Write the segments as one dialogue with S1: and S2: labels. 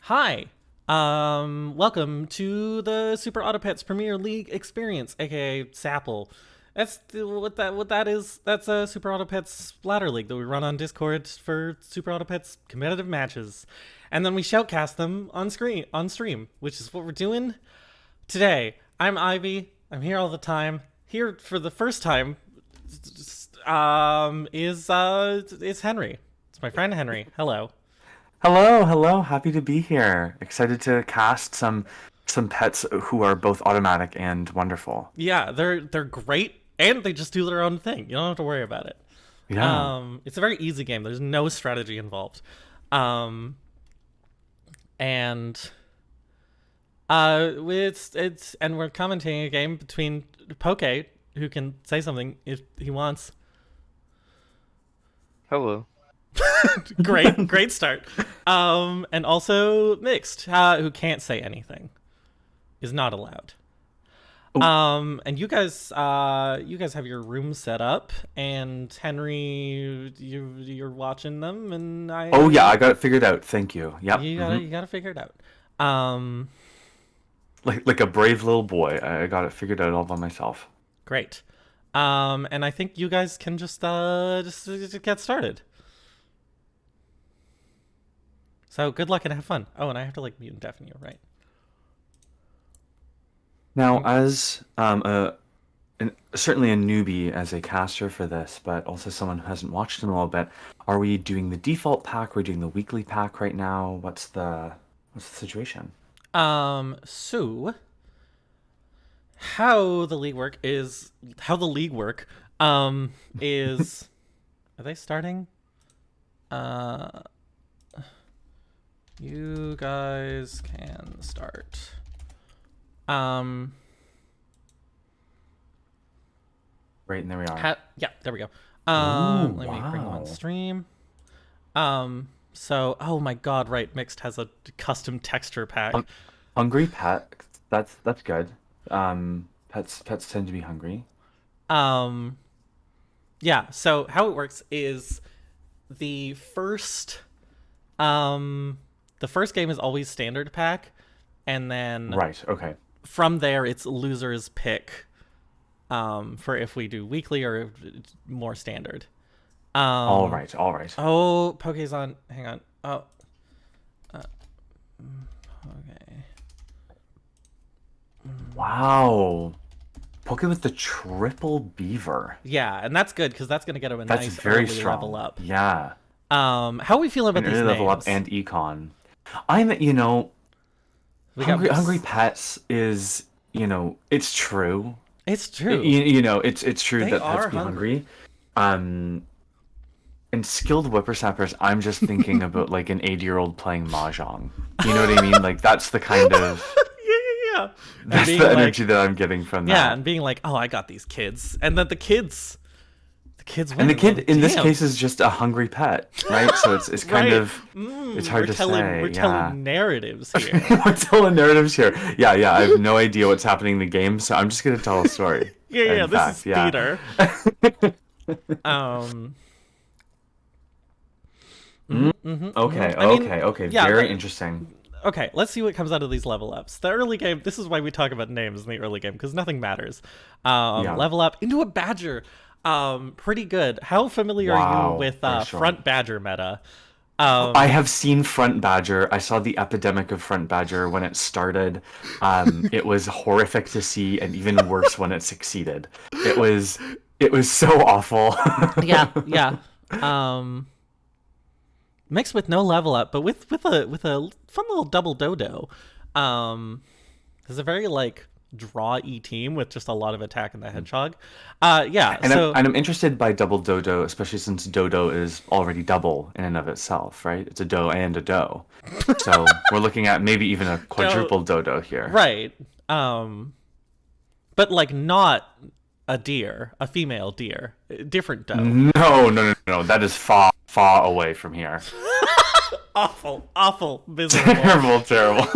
S1: Hi. Welcome to the Super Autopets Premier League Experience, aka SAPL. What that is. That's a Super Autopets ladder league that we run on Discord for Super Autopets competitive matches, and then we shoutcast them on stream, which is what we're doing today. I'm Ivy. I'm here all the time. Here for the first time, is Henry. It's my friend Henry. Hello.
S2: Hello. Happy to be here. Excited to cast some pets who are both automatic and wonderful.
S1: Yeah, they're great, and they just do their own thing. You don't have to worry about it.
S2: Yeah.
S1: It's a very easy game. There's no strategy involved, um, and it's and we're commentating a game between Poke, who can say something if he wants.
S3: Hello.
S1: Great start. And also Mixed, who can't say anything, is not allowed.
S2: Oh.
S1: And you guys have your room set up, and Henry, you're watching them, and
S2: Oh yeah, I got it figured out. Thank you. Yep.
S1: you gotta figure it out. Um,
S2: Like a brave little boy, I got it figured out all by myself.
S1: Great. And I think you guys can just get started. So good luck and have fun. Oh, and I have to like mute and deafen you, right?
S2: Now, as certainly a newbie as a caster for this, but also someone who hasn't watched in a little bit, are we doing the default pack? Are we doing the weekly pack right now? What's the situation?
S1: So how the league work is are they starting? You guys can start.
S2: Right, and there we are.
S1: Yeah, there we go.
S2: Ooh,
S1: Let me bring them on
S2: wow.
S1: stream. So, oh my god, right, Mixed has a custom texture pack.
S2: Hungry pet. That's good. Pets tend to be hungry.
S1: Yeah, so how it works is the first game is always standard pack, and then
S2: Right. Okay.
S1: from there it's loser's pick for if we do weekly or more standard.
S2: All right. All right.
S1: Oh, Poke's on. Hang on. Oh. Okay.
S2: Wow. Poke with the triple beaver.
S1: Yeah, and that's good because that's gonna get him a
S2: That's
S1: nice
S2: very
S1: early
S2: strong.
S1: level up.
S2: Yeah.
S1: How are we feeling about
S2: An
S1: these
S2: early level up
S1: names?
S2: and econ. I'm,
S1: We got
S2: hungry pets is, it's true.
S1: It's true.
S2: It's true
S1: They
S2: that
S1: are
S2: pets be
S1: hungry.
S2: hungry. And skilled whippersnappers, I'm just thinking about like an 80-year-old playing mahjong. You know what I mean? Like that's the kind of
S1: Yeah.
S2: that's the energy that I'm getting from
S1: Yeah,
S2: that.
S1: and being like, oh, I got these kids, and then the kids win.
S2: And the kid in this
S1: Damn.
S2: case is just a hungry pet, right? So it's kind
S1: Right.
S2: of it's hard to say.
S1: We're telling narratives here.
S2: We're telling narratives here. Yeah. I have no idea what's happening in the game, so I'm just gonna tell a story.
S1: Yeah.
S2: In
S1: This
S2: fact,
S1: is
S2: yeah.
S1: theater. Um.
S2: Okay.
S1: I mean,
S2: Okay.
S1: yeah,
S2: Very interesting.
S1: Okay, let's see what comes out of these level ups. The early game, this is why we talk about names in the early game, because nothing matters.
S2: Yeah.
S1: Level up into a badger. Pretty good. How familiar are you
S2: Wow,
S1: with
S2: very strong.
S1: front badger meta?
S2: I have seen Front Badger. I saw the epidemic of Front Badger when it started. It was horrific to see, and even worse when it succeeded. It was so awful.
S1: Yeah. Um, Mixed with no level up, but with a fun little double dodo. There's a very like draw-y team with just a lot of attack in the hedgehog. Yeah.
S2: And
S1: So
S2: I'm interested by double dodo, especially since dodo is already double in and of itself, right? It's a do and a do. So we're looking at maybe even a quadruple dodo here.
S1: right. But like not a deer, a female deer, different doe.
S2: No. That is far away from here.
S1: Awful, miserable.
S2: Terrible.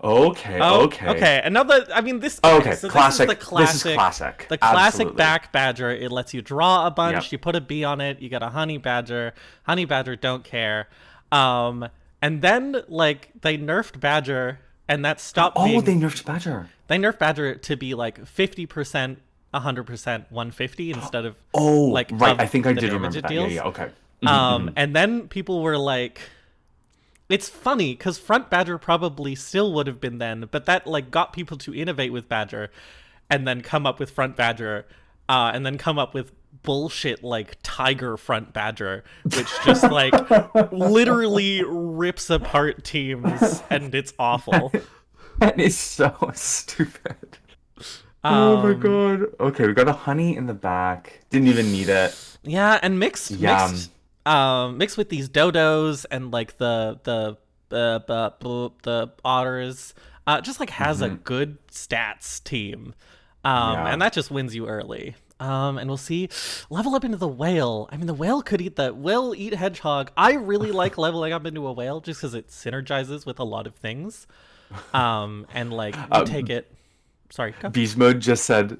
S2: Okay. Okay.
S1: Okay. Another. I mean, this.
S2: Okay,
S1: So
S2: classic.
S1: This is the classic.
S2: This is classic.
S1: The classic
S2: Absolutely.
S1: back badger. It lets you draw a bunch.
S2: Yep.
S1: You put a bee on it. You got a honey badger. Honey badger don't care. And And then like they nerfed Badger, and that stopped
S2: Oh,
S1: being.
S2: they nerfed Badger.
S1: They nerfed Badger to be like 50%, 100%, 150 instead of
S2: Oh,
S1: like
S2: right.
S1: of
S2: I think I
S1: the
S2: did
S1: damage
S2: remember
S1: it
S2: that.
S1: deals.
S2: Yeah, okay. Mhm.
S1: And then people were like, it's funny because front Badger probably still would have been then, but that like got people to innovate with Badger, and then come up with front Badger, and then come up with bullshit like Tiger front Badger, which just like literally rips apart teams, and it's awful.
S2: That is so stupid. Oh my
S1: Um,
S2: god. Okay, we got a honey in the back. Didn't even need it.
S1: yeah, and mixed
S2: Yeah.
S1: mixed with these dodos and like the otters, just like has a good stats team,
S2: Yeah.
S1: and that just wins you early. And we'll see. Level up into the whale. I mean, the whale could eat the whale eat hedgehog. I really like leveling up into a whale just because it synergizes with a lot of things. And like you take it. Sorry, go.
S2: Beast Mode just said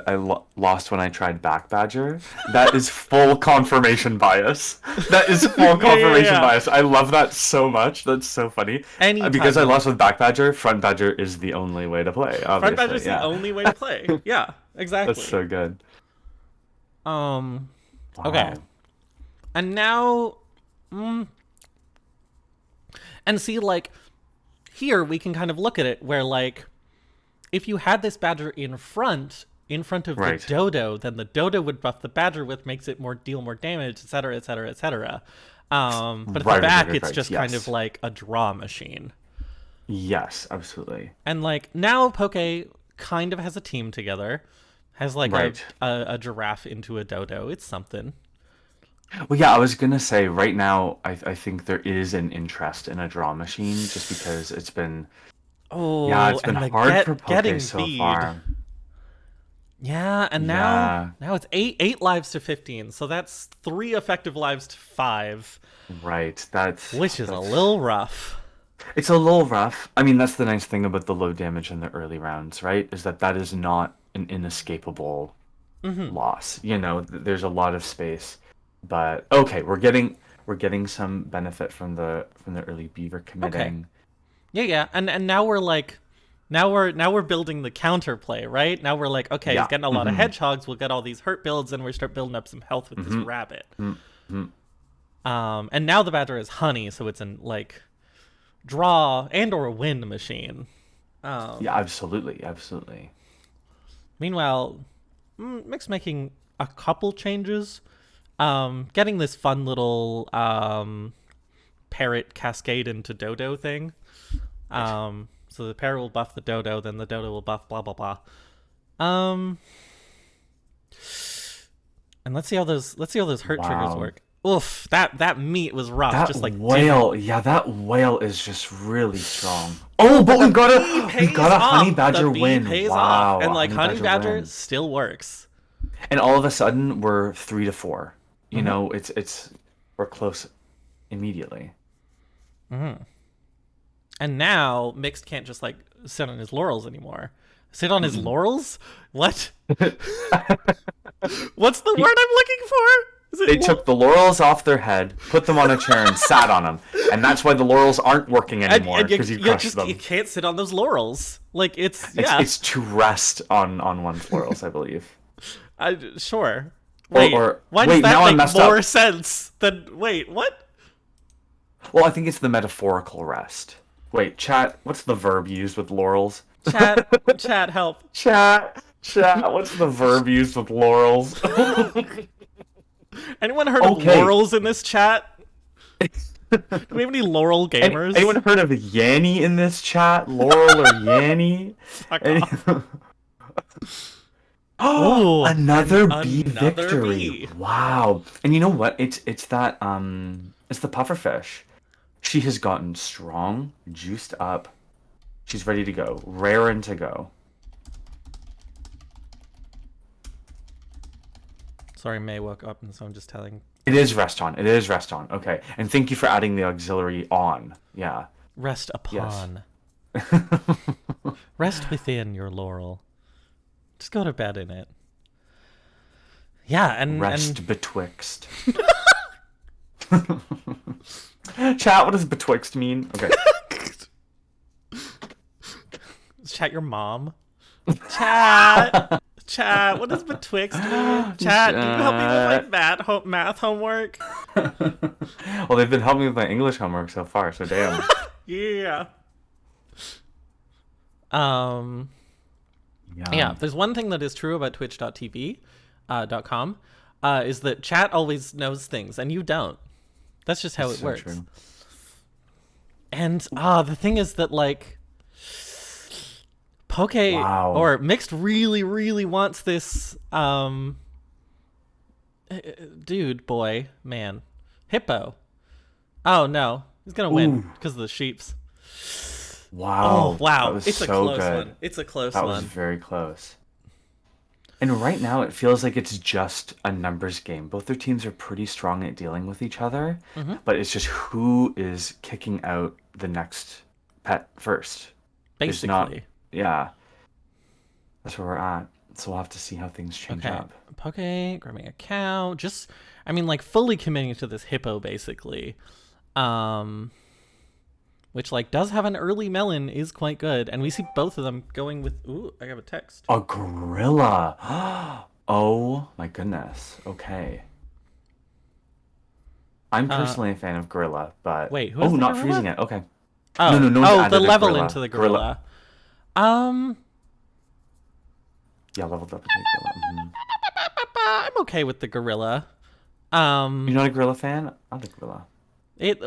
S2: I lost when I tried back badger. That is full confirmation bias. That is full confirmation
S1: yeah.
S2: bias. I love that so much. That's so funny.
S1: Anytime
S2: Because I
S1: you-
S2: lost with back badger, front badger is the only way to play. Obviously.
S1: Front badger's
S2: Yeah.
S1: the only way to play. Yeah, exactly.
S2: That's so good.
S1: Okay.
S2: Wow.
S1: And now, and see, like, here we can kind of look at it where, like, if you had this badger in front of
S2: Right.
S1: the dodo, then the dodo would buff the badger, which makes it deal more damage, etc., etc., etc. But at the back, it's just kind
S2: yes.
S1: of like a draw machine.
S2: Yes, absolutely.
S1: And like now, Poke kind of has a team together, has like
S2: Right.
S1: a giraffe into a dodo. It's something.
S2: Well, yeah, I was gonna say right now, I think there is an interest in a draw machine just because it's been,
S1: Oh,
S2: yeah, it's been
S1: and the
S2: hard for
S1: getting
S2: Poke so
S1: feed.
S2: far.
S1: Yeah, and
S2: Yeah.
S1: now it's eight lives to 15, so that's 3 effective lives to 5,
S2: Right, that's
S1: which is a little rough.
S2: it's a little rough. I mean, that's the nice thing about the low damage in the early rounds, right? Is that is not an inescapable loss. You know, there's a lot of space. But okay, we're getting some benefit from the early beaver committing.
S1: Yeah, and now we're like, now we're building the counterplay, right? Now we're like, okay,
S2: Yeah.
S1: he's getting a lot of hedgehogs. We'll get all these hurt builds, and we start building up some health with this rabbit. And now the badger is honey, so it's an like draw and or win machine.
S2: Yeah, absolutely, absolutely.
S1: Meanwhile, Mix making a couple changes. Getting this fun little parrot cascade into dodo thing. So the parrot will buff the dodo, then the dodo will buff blah blah blah. And let's see how those hurt triggers work. Oof, that meat was rough.
S2: That
S1: just like
S2: whale, yeah, that whale is just really strong. Oh, but we got a honey badger
S1: the bee
S2: win.
S1: Pays
S2: Wow,
S1: off. And like honey badger
S2: win.
S1: still works.
S2: And all of a sudden we're 3 to 4. You know, it's we're close immediately.
S1: And now Mixed can't just like sit on his laurels anymore. Sit on his laurels? What? What's the word I'm looking for? Is it
S2: They took the laurels off their head, put them on a chair, and sat on them, and that's why the laurels aren't working anymore because you crushed them.
S1: You can't sit on those laurels. Like it's
S2: to rest on one's laurels, I believe.
S1: Sure. Wait,
S2: or
S1: why
S2: wait,
S1: does
S2: now
S1: that
S2: I
S1: make
S2: messed
S1: more
S2: up.
S1: sense than wait? What?
S2: Well, I think it's the metaphorical rest. Wait, chat. What's the verb used with laurels?
S1: Chat, help.
S2: Chat. What's the verb used with laurels?
S1: Anyone heard of laurels in this chat? Do we have any laurel gamers?
S2: Anyone heard of Yanny in this chat? Laurel or Yanny?
S1: Fuck off.
S2: Oh, another bee
S1: another
S2: victory!
S1: bee.
S2: Wow. And you know what? It's that it's the pufferfish. She has gotten strong, juiced up. She's ready to go, raring to go.
S1: Sorry, May woke up, and so I'm just telling.
S2: It is rest on. Okay. And thank you for adding the auxiliary on. Yeah.
S1: Rest upon. Rest within your laurel. Just go to bed in it. Yeah, and
S2: Rest betwixt. Chat, what does betwixt mean? Okay.
S1: Chat your mom. Chat. Chat, what does betwixt mean? Chat, can you help me with my
S2: Chat.
S1: math homework?
S2: Well, they've been helping me with my English homework so far, so damn.
S1: Yeah. Um.
S2: Yeah.
S1: Yeah. There's one thing that is true about Twitch.tv, .com, is that chat always knows things and you don't. That's just how
S2: That's
S1: it
S2: so
S1: works.
S2: true.
S1: And the thing is that like Poke
S2: Wow.
S1: or Mixed really, really wants this dude, boy, man. Hippo. Oh no. He's gonna win
S2: Ooh.
S1: because of the sheeps. Oh
S2: Wow. That
S1: wow.
S2: was
S1: It's a
S2: so
S1: close
S2: good.
S1: one. It's a close
S2: That was
S1: one.
S2: very close. And right now, it feels like it's just a numbers game. Both their teams are pretty strong at dealing with each other,
S1: Mm-hmm.
S2: but it's just who is kicking out the next pet first. It's not,
S1: Basically.
S2: yeah, that's where we're at. So we'll have to see how things change
S1: Okay.
S2: up.
S1: Poke, grabbing a cow. Just I mean like fully committing to this hippo basically. Um which like does have an early melon is quite good. And we see both of them going with ooh, I have a text.
S2: A gorilla. Oh my goodness. Okay. I'm
S1: Uh
S2: personally a fan of gorilla, but
S1: wait, who has
S2: oh,
S1: the
S2: not freezing
S1: gorilla?
S2: it. Okay.
S1: Oh,
S2: No one's
S1: oh, the
S2: added a
S1: level into
S2: gorilla.
S1: the
S2: Gorilla.
S1: gorilla. Um,
S2: Yeah, leveled up a gorilla.
S1: I'm okay with the gorilla.
S2: You're not a gorilla fan? I like gorilla.
S1: It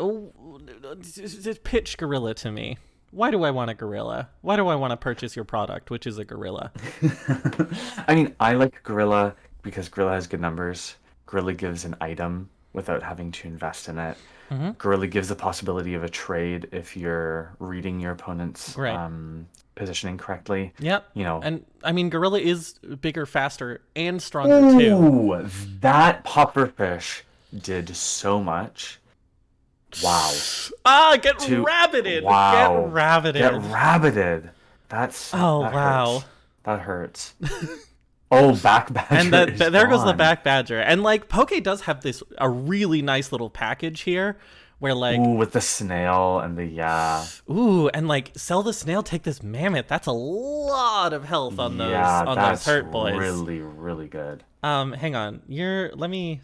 S1: pitch gorilla to me. Why do I want a gorilla? Why do I want to purchase your product, which is a gorilla?
S2: I mean, I like gorilla because gorilla has good numbers. Gorilla gives an item without having to invest in it.
S1: Mm-hmm.
S2: Gorilla gives the possibility of a trade if you're reading your opponent's
S1: Right.
S2: positioning correctly.
S1: Yep.
S2: You know.
S1: And I mean, gorilla is bigger, faster, and stronger too.
S2: Ooh, that pufferfish did so much. Wow.
S1: Get
S2: To
S1: rabbited.
S2: wow.
S1: Get rabbited.
S2: Get rabbited. That
S1: wow.
S2: hurts. That hurts. Oh, back badger
S1: And
S2: is
S1: there goes the
S2: gone.
S1: back badger. And like Poke does have this a really nice little package here where like
S2: Ooh, with the snail and the
S1: ooh, and like sell the snail, take this mammoth. That's a lot of health on those
S2: that's
S1: hurt boys.
S2: really, really good.
S1: Hang on. Let me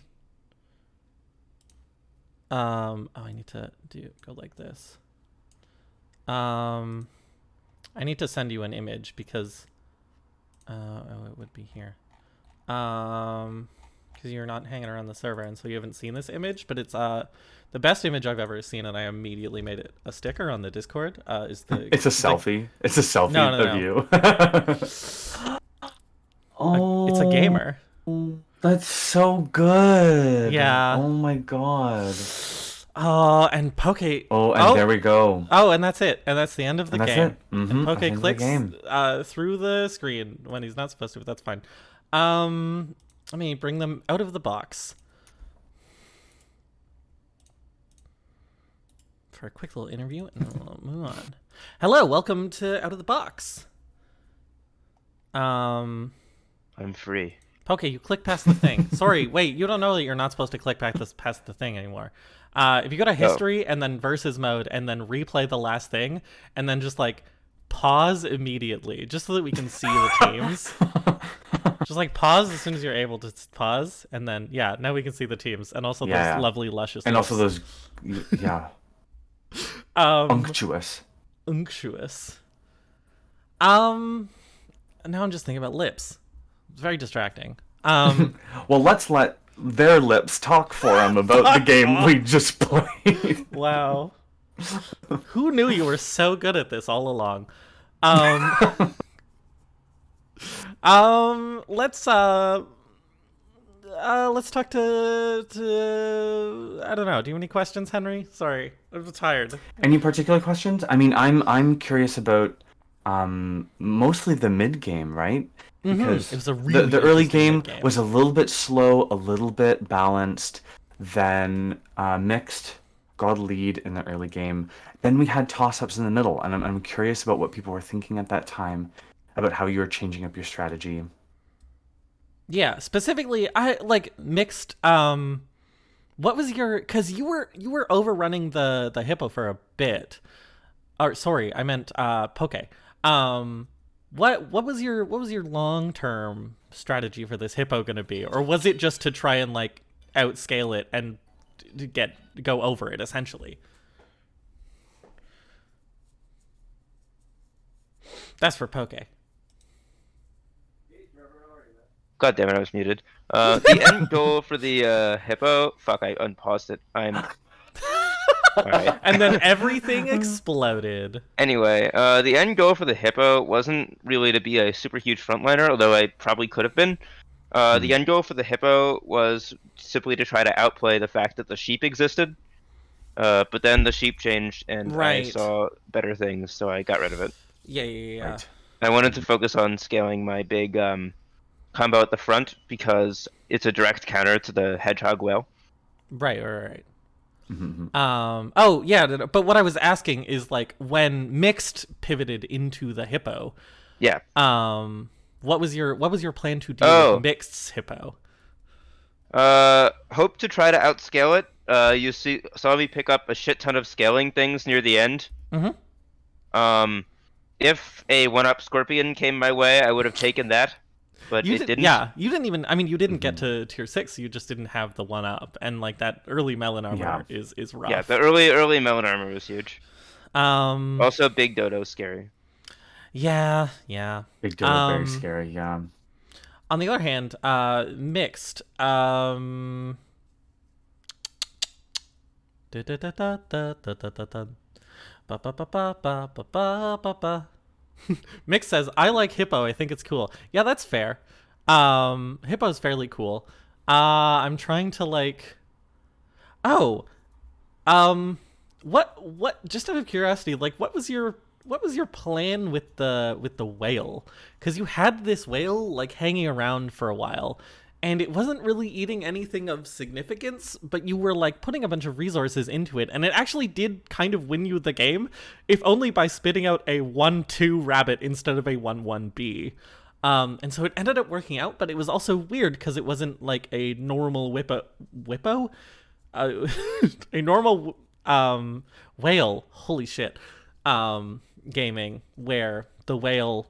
S1: I need to go like this. I need to send you an image because it would be here. Because you're not hanging around the server and so you haven't seen this image, but it's the best image I've ever seen, and I immediately made it a sticker on the Discord. Is the
S2: It's a selfie. It's a selfie
S1: No,
S2: of you. Oh,
S1: it's a gamer.
S2: that's so good.
S1: Yeah.
S2: Oh my god.
S1: Oh, and Poke.
S2: Oh, and there we go.
S1: Oh, and that's it. And that's the end of the
S2: And that's
S1: game.
S2: it. Mhm,
S1: And
S2: that's
S1: Poke
S2: the end of the
S1: clicks
S2: game.
S1: through the screen when he's not supposed to, but that's fine. Let me bring them out of the box for a quick little interview, and then we'll move on. Hello, welcome to Out of the Box.
S3: I'm free.
S1: Poke, you click past the thing. Sorry, wait, you don't know that you're not supposed to click past the thing anymore. If you go to history and then versus mode and then replay the last thing and then just like pause immediately just so that we can see the teams. Just like pause as soon as you're able to pause, and then yeah, now we can see the teams and also
S2: Yeah.
S1: those lovely luscious
S2: And
S1: lips.
S2: also those, yeah, unctuous.
S1: Unctuous. Now I'm just thinking about lips. It's very distracting.
S2: Well, let's let their lips talk for them about the game we just played.
S1: Wow. Who knew you were so good at this all along? Let's talk to I don't know. Do you have any questions, Henry? Sorry, I'm tired.
S2: Any particular questions? I mean, I'm curious about mostly the mid game, right? Because
S1: It was a really
S2: the early
S1: interesting
S2: game
S1: mid-game.
S2: was a little bit slow, a little bit balanced, then mixed got a lead in the early game. Then we had toss-ups in the middle, and I'm curious about what people were thinking at that time about how you were changing up your strategy.
S1: Yeah, specifically, I like mixed. What was your? Because you were overrunning the hippo for a bit. Or sorry, I meant poke. Um, what was your long term strategy for this hippo gonna be, or was it just to try and like outscale it and to go over it essentially? That's for poke.
S3: God damn it, I was muted. The end goal for the hippo. Fuck, I unpaused it. Alright.
S1: And then everything exploded.
S3: Anyway, the end goal for the hippo wasn't really to be a super huge frontliner, although I probably could have been. The end goal for the hippo was simply to try to outplay the fact that the sheep existed. But then the sheep changed, and I
S1: Right.
S3: saw better things, so I got rid of it.
S1: Yeah.
S2: Right.
S3: I wanted to focus on scaling my big combo at the front because it's a direct counter to the hedgehog whale.
S1: Right.
S2: Mhm.
S1: Oh yeah, but what I was asking is like when mixed pivoted into the hippo.
S3: Yeah.
S1: What was your plan to deal
S3: Oh.
S1: with mixed's hippo?
S3: Hope to try to outscale it. You saw me pick up a shit ton of scaling things near the end.
S1: Mm-hmm.
S3: If a one-up scorpion came my way, I would have taken that, but it didn't.
S1: Yeah, you didn't even. I mean, you didn't get to tier 6. You just didn't have the one up, and like that early melon armor is rough.
S3: Yeah, the early melon armor was huge.
S1: Um.
S3: Also, Big Dodo's scary.
S1: Yeah.
S2: Big Dodo, very scary. Yeah.
S1: On the other hand, mixed. Mix says, I like hippo. I think it's cool. Yeah, that's fair. Hippo's fairly cool. I'm trying to like. Oh, what? Just out of curiosity, like, what was your plan with the whale? Because you had this whale like hanging around for a while, and it wasn't really eating anything of significance, but you were like putting a bunch of resources into it, and it actually did kind of win you the game, if only by spitting out a 1-2 rabbit instead of a 1-1 bee. And so it ended up working out, but it was also weird because it wasn't like a normal whippo, a normal whale. Holy shit, gaming where the whale,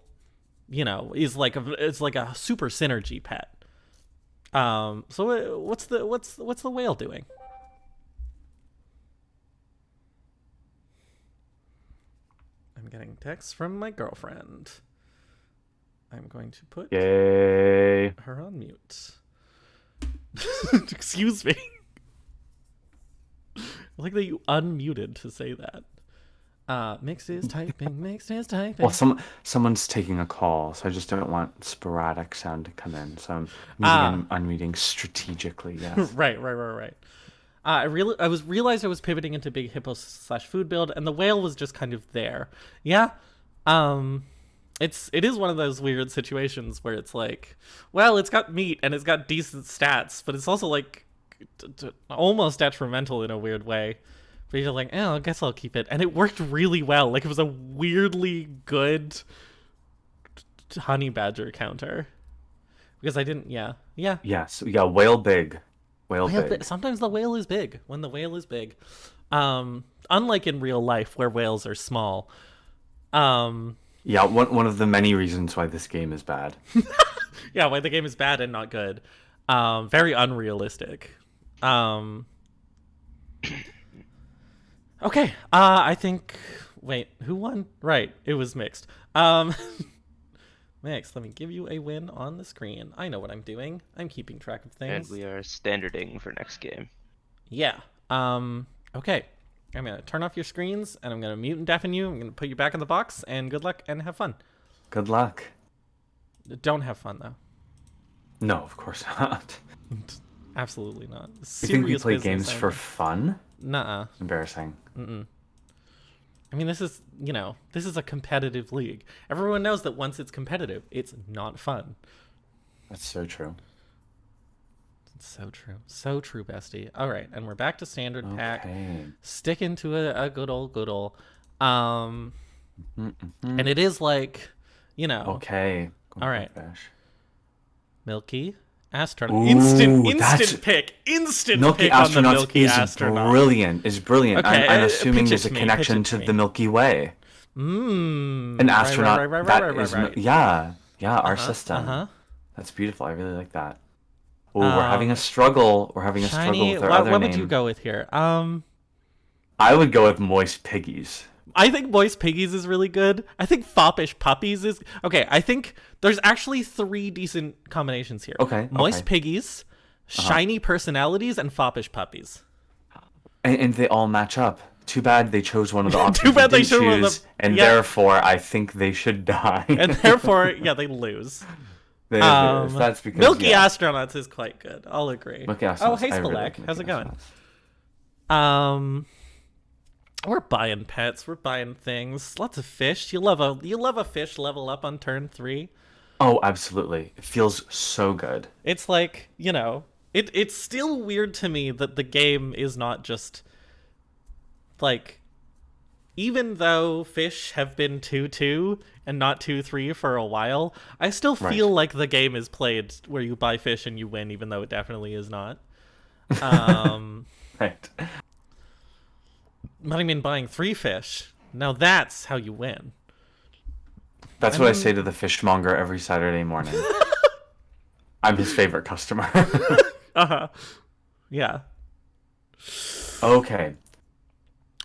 S1: is like it's like a super synergy pet. So what's the whale doing? I'm getting texts from my girlfriend. I'm going to put
S2: Yay.
S1: her on mute. Excuse me. I like that you unmuted to say that. Mixed is typing.
S2: Well, someone's taking a call, so I just don't want sporadic sound to come in. So I'm unmuting strategically. Yes.
S1: Right. I realized I was pivoting into big hippo / food build, and the whale was just kind of there. Yeah. It is one of those weird situations where it's like, well, it's got meat and it's got decent stats, but it's also like almost detrimental in a weird way. But you're like, oh, I guess I'll keep it, and it worked really well. Like, it was a weirdly good honey badger counter because I didn't. Yeah.
S2: Yes. Yeah. Whale big. Whale big.
S1: Sometimes the whale is big. When the whale is big, unlike in real life where whales are small.
S2: Yeah, one of the many reasons why this game is bad.
S1: Yeah, why the game is bad and not good. Very unrealistic. Okay. I think. Wait, who won? Right, it was mixed. Mixed. Let me give you a win on the screen. I know what I'm doing. I'm keeping track of things.
S3: And we are standarding for next game.
S1: Yeah. Okay. I'm gonna turn off your screens, and I'm gonna mute and deafen you. I'm gonna put you back in the box, and good luck and have fun.
S2: Good luck.
S1: Don't have fun though.
S2: No, of course not.
S1: Absolutely not.
S2: You think we
S1: Serious
S2: play
S1: business
S2: games for
S1: only.
S2: fun?
S1: Nuh-uh.
S2: Embarrassing.
S1: I mean, this is a competitive league. Everyone knows that once it's competitive, it's not fun.
S2: That's so true.
S1: It's so true. So true, bestie. All right, and we're back to standard pack.
S2: Okay.
S1: Stick into a good old. And it is like,
S2: Okay.
S1: All right.
S2: Fish.
S1: Milky Astronaut.
S2: Ooh,
S1: Instant
S2: that's
S1: pick. Instant
S2: Milky
S1: pick on the
S2: Astronauts
S1: Milky
S2: is
S1: Astronaut.
S2: brilliant. Is brilliant.
S1: Okay,
S2: I'm assuming
S1: pitch it
S2: there's a
S1: to me, pitch
S2: connection
S1: it to
S2: to
S1: me.
S2: the Milky Way. An
S1: Right,
S2: astronaut that is
S1: right.
S2: yeah, our
S1: Uh-huh,
S2: system.
S1: uh-huh.
S2: That's beautiful. I really like that. Oh, we're having a
S1: Um,
S2: struggle. We're having a struggle
S1: Shiny,
S2: with our other
S1: what would you
S2: name.
S1: go with here?
S2: I would go with Moist Piggies.
S1: I think Moist Piggies is really good. I think Foppish Puppies is... Okay, I think there's actually 3 decent combinations here.
S2: Okay,
S1: Moist
S2: okay.
S1: Piggies, Shiny Personalities, and Foppish Puppies.
S2: And they all match up. Too bad they chose one of the options
S1: Too bad
S2: they
S1: they
S2: didn't
S1: chose one of the-
S2: choose, and
S1: yeah.
S2: therefore I think they should die.
S1: And therefore, yeah, they lose.
S2: They lose. That's because
S1: Milky
S2: yeah.
S1: Astronauts is quite good. I'll agree.
S2: Milky Astronauts.
S1: Oh, hey,
S2: I really
S1: Spelek.
S2: like Milky
S1: How's it going?
S2: Astronauts.
S1: We're buying pets. We're buying things. Lots of fish. You love a fish level up on turn 3.
S2: Oh, absolutely. It feels so good.
S1: It's like, it's still weird to me that the game is not just like, even though fish have been 2-2 and not 2-3 for a while, I still feel
S2: Right.
S1: like the game is played where you buy fish and you win, even though it definitely is not.
S2: Right.
S1: But I mean, buying 3 fish. Now that's how you win.
S2: That's what I say to the fishmonger every Saturday morning. I'm his favorite customer.
S1: Yeah.
S2: Okay.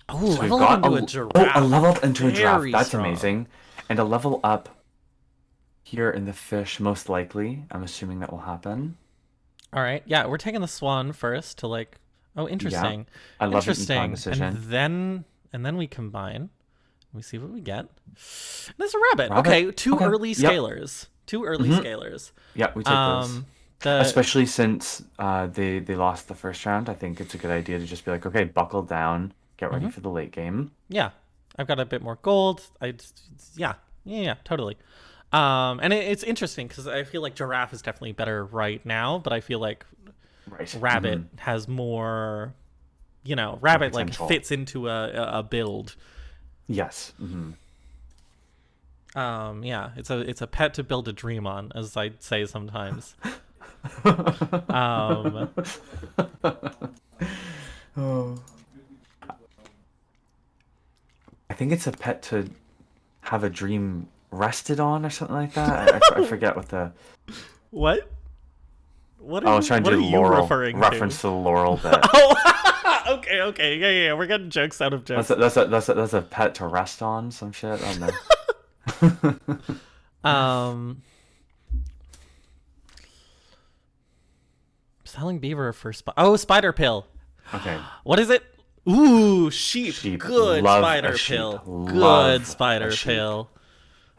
S1: Oh,
S2: So we've
S1: level
S2: got
S1: up into a giraffe.
S2: a level up into a giraffe.
S1: Very
S2: That's
S1: strong.
S2: amazing. And a level up here in the fish, most likely. I'm assuming that will happen.
S1: All right. Yeah, we're taking the swan first to like. Oh, interesting.
S2: I love an econ
S1: Interesting.
S2: decision.
S1: And then we combine. We see what we get. There's a rabbit.
S2: Rabbit?
S1: Okay, 2
S2: Okay.
S1: early
S2: Yep.
S1: scalers. 2 early scalers.
S2: Yeah, we take those. Especially since they lost the first round, I think it's a good idea to just be like, okay, buckle down, get ready for the late game.
S1: Yeah, I've got a bit more gold. Yeah, totally. And it's interesting because I feel like giraffe is definitely better right now, but I feel like
S2: Right.
S1: rabbit has more. Rabbit like
S2: potential.
S1: fits into a build.
S2: Yes.
S1: Yeah, it's a pet to build a dream on, as I say sometimes.
S2: I think it's a pet to have a dream rested on or something like that. I forget what the...
S1: What? What
S2: I was trying to
S1: what
S2: do
S1: are you
S2: Laurel
S1: referring
S2: reference
S1: to?
S2: to the Laurel bit.
S1: Okay, yeah. We're getting jokes out of jokes.
S2: That's a pet to rest on, some shit. I don't know.
S1: Selling beaver for spider pill.
S2: Okay.
S1: What is it? Ooh, sheep.
S2: Sheep.
S1: Good
S2: Love
S1: spider
S2: a sheep.
S1: pill.
S2: Love
S1: Good spider
S2: a sheep.
S1: pill.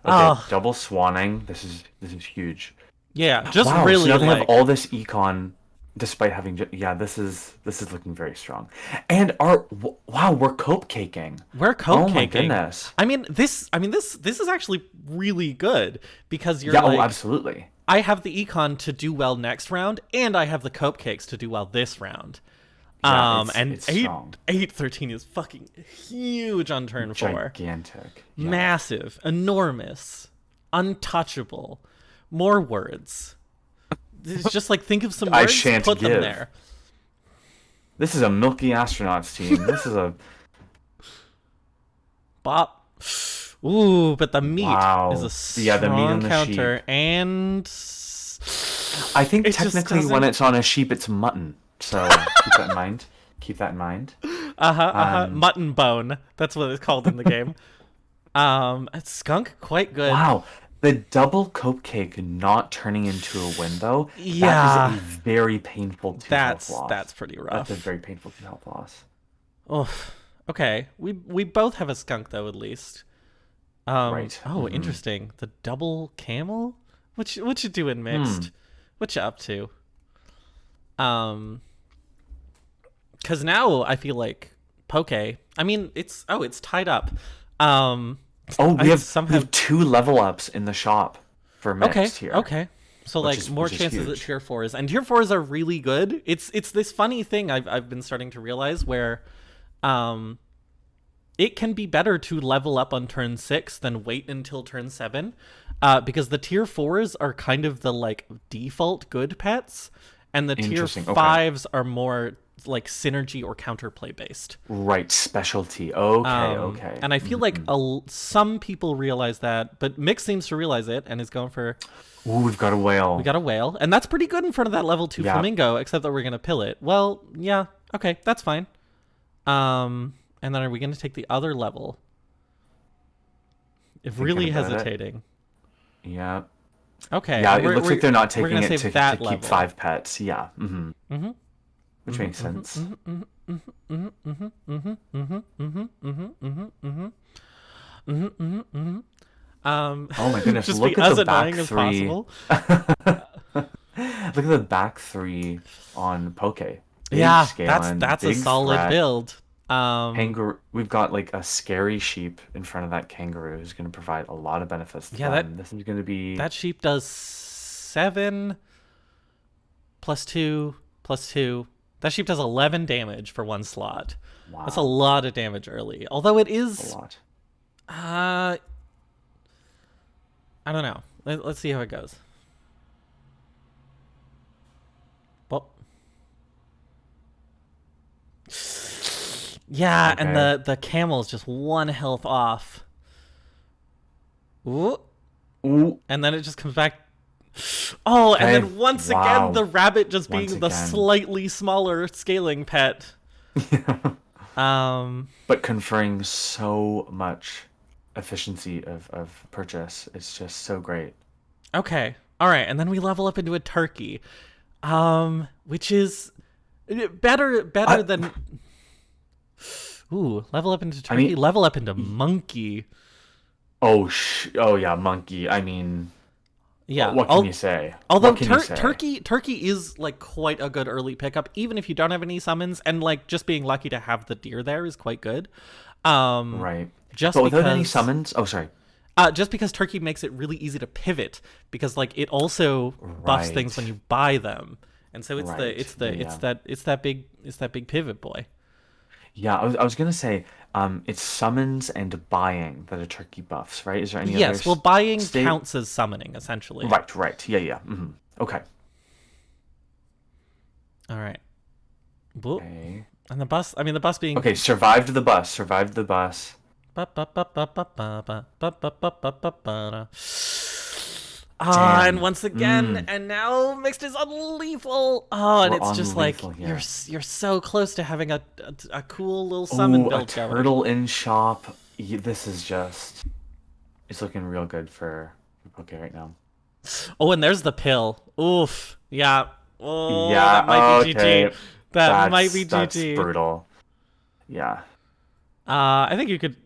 S2: Okay,
S1: Oh.
S2: double swanning. This is huge.
S1: Yeah, just
S2: Wow,
S1: really
S2: so now they
S1: like
S2: have all this econ, despite having this is looking very strong. And wow, we're cope caking.
S1: we're cope
S2: Oh my
S1: caking.
S2: goodness.
S1: I mean this is actually really good because you're
S2: Yeah.
S1: like
S2: Oh, absolutely.
S1: I have the econ to do well next round, and I have the cope cakes to do well this round.
S2: Yeah,
S1: And
S2: it's
S1: 8
S2: strong.
S1: 8-13 is fucking huge on turn 4.
S2: Gigantic. Yeah.
S1: Massive, enormous, untouchable. More words. It's just like think of some
S2: I
S1: words,
S2: shan't
S1: put them
S2: give.
S1: there.
S2: This is a Milky Astronauts team. This is a
S1: Bop. Ooh, but the meat
S2: Wow.
S1: is a
S2: Yeah, the meat
S1: strong
S2: on the
S1: counter,
S2: sheep.
S1: and
S2: I think
S1: It just
S2: technically when
S1: doesn't-
S2: it's on a sheep, it's mutton. So keep that in mind. Keep that in mind.
S1: mutton bone. That's what it's called in the game. Skunk, quite good.
S2: Wow. The double cope cake not turning into a win, though,
S1: Yeah.
S2: that is a very painful 2 health loss.
S1: That's pretty rough.
S2: That's a very painful 2 health loss.
S1: Oh, okay. We both have a skunk though, at least.
S2: Right.
S1: Oh, interesting. The double camel. What you doing mixed? What you up to? Because now I feel like Poke. I mean, it's tied up.
S2: Oh, we have
S1: somehow
S2: 2 level ups in the shop for mixed here.
S1: Okay. So
S2: Which
S1: like
S2: is-
S1: more
S2: which is
S1: chances at
S2: huge.
S1: tier 4s, and tier 4s are really good. It's this funny thing I've been starting to realize where, it can be better to level up on turn 6 than wait until turn 7, because the tier 4s are kind of the like default good pets, and the tier
S2: Interesting, okay.
S1: 5s are more like synergy or counterplay based.
S2: Right, specialty. Okay.
S1: And I feel like some people realize that, but Mick seems to realize it and is going for.
S2: Ooh, we've got a whale.
S1: We got a whale, and that's pretty good in front of that level 2 flamingo, except that we're gonna pill it. Well, yeah, okay, that's fine. And then are we gonna take the other level? If really hesitating.
S2: Yeah.
S1: Okay.
S2: Yeah, it looks like they're not
S1: we're
S2: taking
S1: gonna
S2: it
S1: save
S2: to
S1: that
S2: keep
S1: level.
S2: 5 pets. Yeah. Which makes sense. Oh my goodness!
S1: Just
S2: Look
S1: be
S2: at
S1: as
S2: the back
S1: annoying as
S2: 3.
S1: possible.
S2: Look at the back 3 on Poke. Big
S1: Yeah,
S2: scaling,
S1: that's a
S2: big
S1: solid
S2: threat.
S1: build.
S2: Kangaroo. We've got like a scary sheep in front of that kangaroo who's going to provide a lot of benefits to them. This is going to be
S1: That sheep does 7 plus 2 plus 2. That sheep does 11 damage for 1 slot.
S2: wow,
S1: That's a lot of damage early. Although it is
S2: a lot.
S1: I don't know. Let's see how it goes. Well, yeah,
S2: Okay.
S1: and the camel is just 1 health off. Ooh.
S2: Ooh,
S1: And then it just comes back. Oh, and
S2: Okay.
S1: then once
S2: Wow.
S1: again, the rabbit just
S2: Once
S1: being the
S2: again.
S1: slightly smaller scaling pet.
S2: but conferring so much efficiency of purchase. It's just so great.
S1: Okay. All right, and then we level up into a turkey, which is better than. Ooh, level up into turkey. Level up into monkey.
S2: Oh yeah, monkey. I mean,
S1: Yeah.
S2: what can you say?
S1: Although
S2: What can you say?
S1: turkey is like quite a good early pickup, even if you don't have any summons, and like just being lucky to have the deer there is quite good.
S2: Right.
S1: Just
S2: But without any
S1: because-
S2: summons. Oh, sorry.
S1: Just because turkey makes it really easy to pivot, because like it also buffs things
S2: Right.
S1: when you buy them, and so it's
S2: Right.
S1: it's that big pivot boy.
S2: Yeah, I was gonna say, it's summons and buying that are turkey buffs, right? Is there any
S1: Yes,
S2: other
S1: well, buying
S2: state?
S1: counts as summoning essentially.
S2: Right. Yeah. Okay.
S1: All right. Whoop.
S2: Okay.
S1: And the bus. I mean, the bus being.
S2: Okay, survived the bus. Survived the bus.
S1: And once again, and now mixed is unlethal. Oh, and
S2: We're
S1: it's just like
S2: unlethal here.
S1: you're so close to having a cool little summon
S2: Ooh, a
S1: build going.
S2: turtle in shop. This is just. It's looking real good for Poke right now.
S1: Oh, and there's the pill. Oof. Yeah. Oh,
S2: Yeah,
S1: that might be
S2: okay.
S1: GG. That might be
S2: That's
S1: GG.
S2: brutal. Yeah.
S1: I think you could.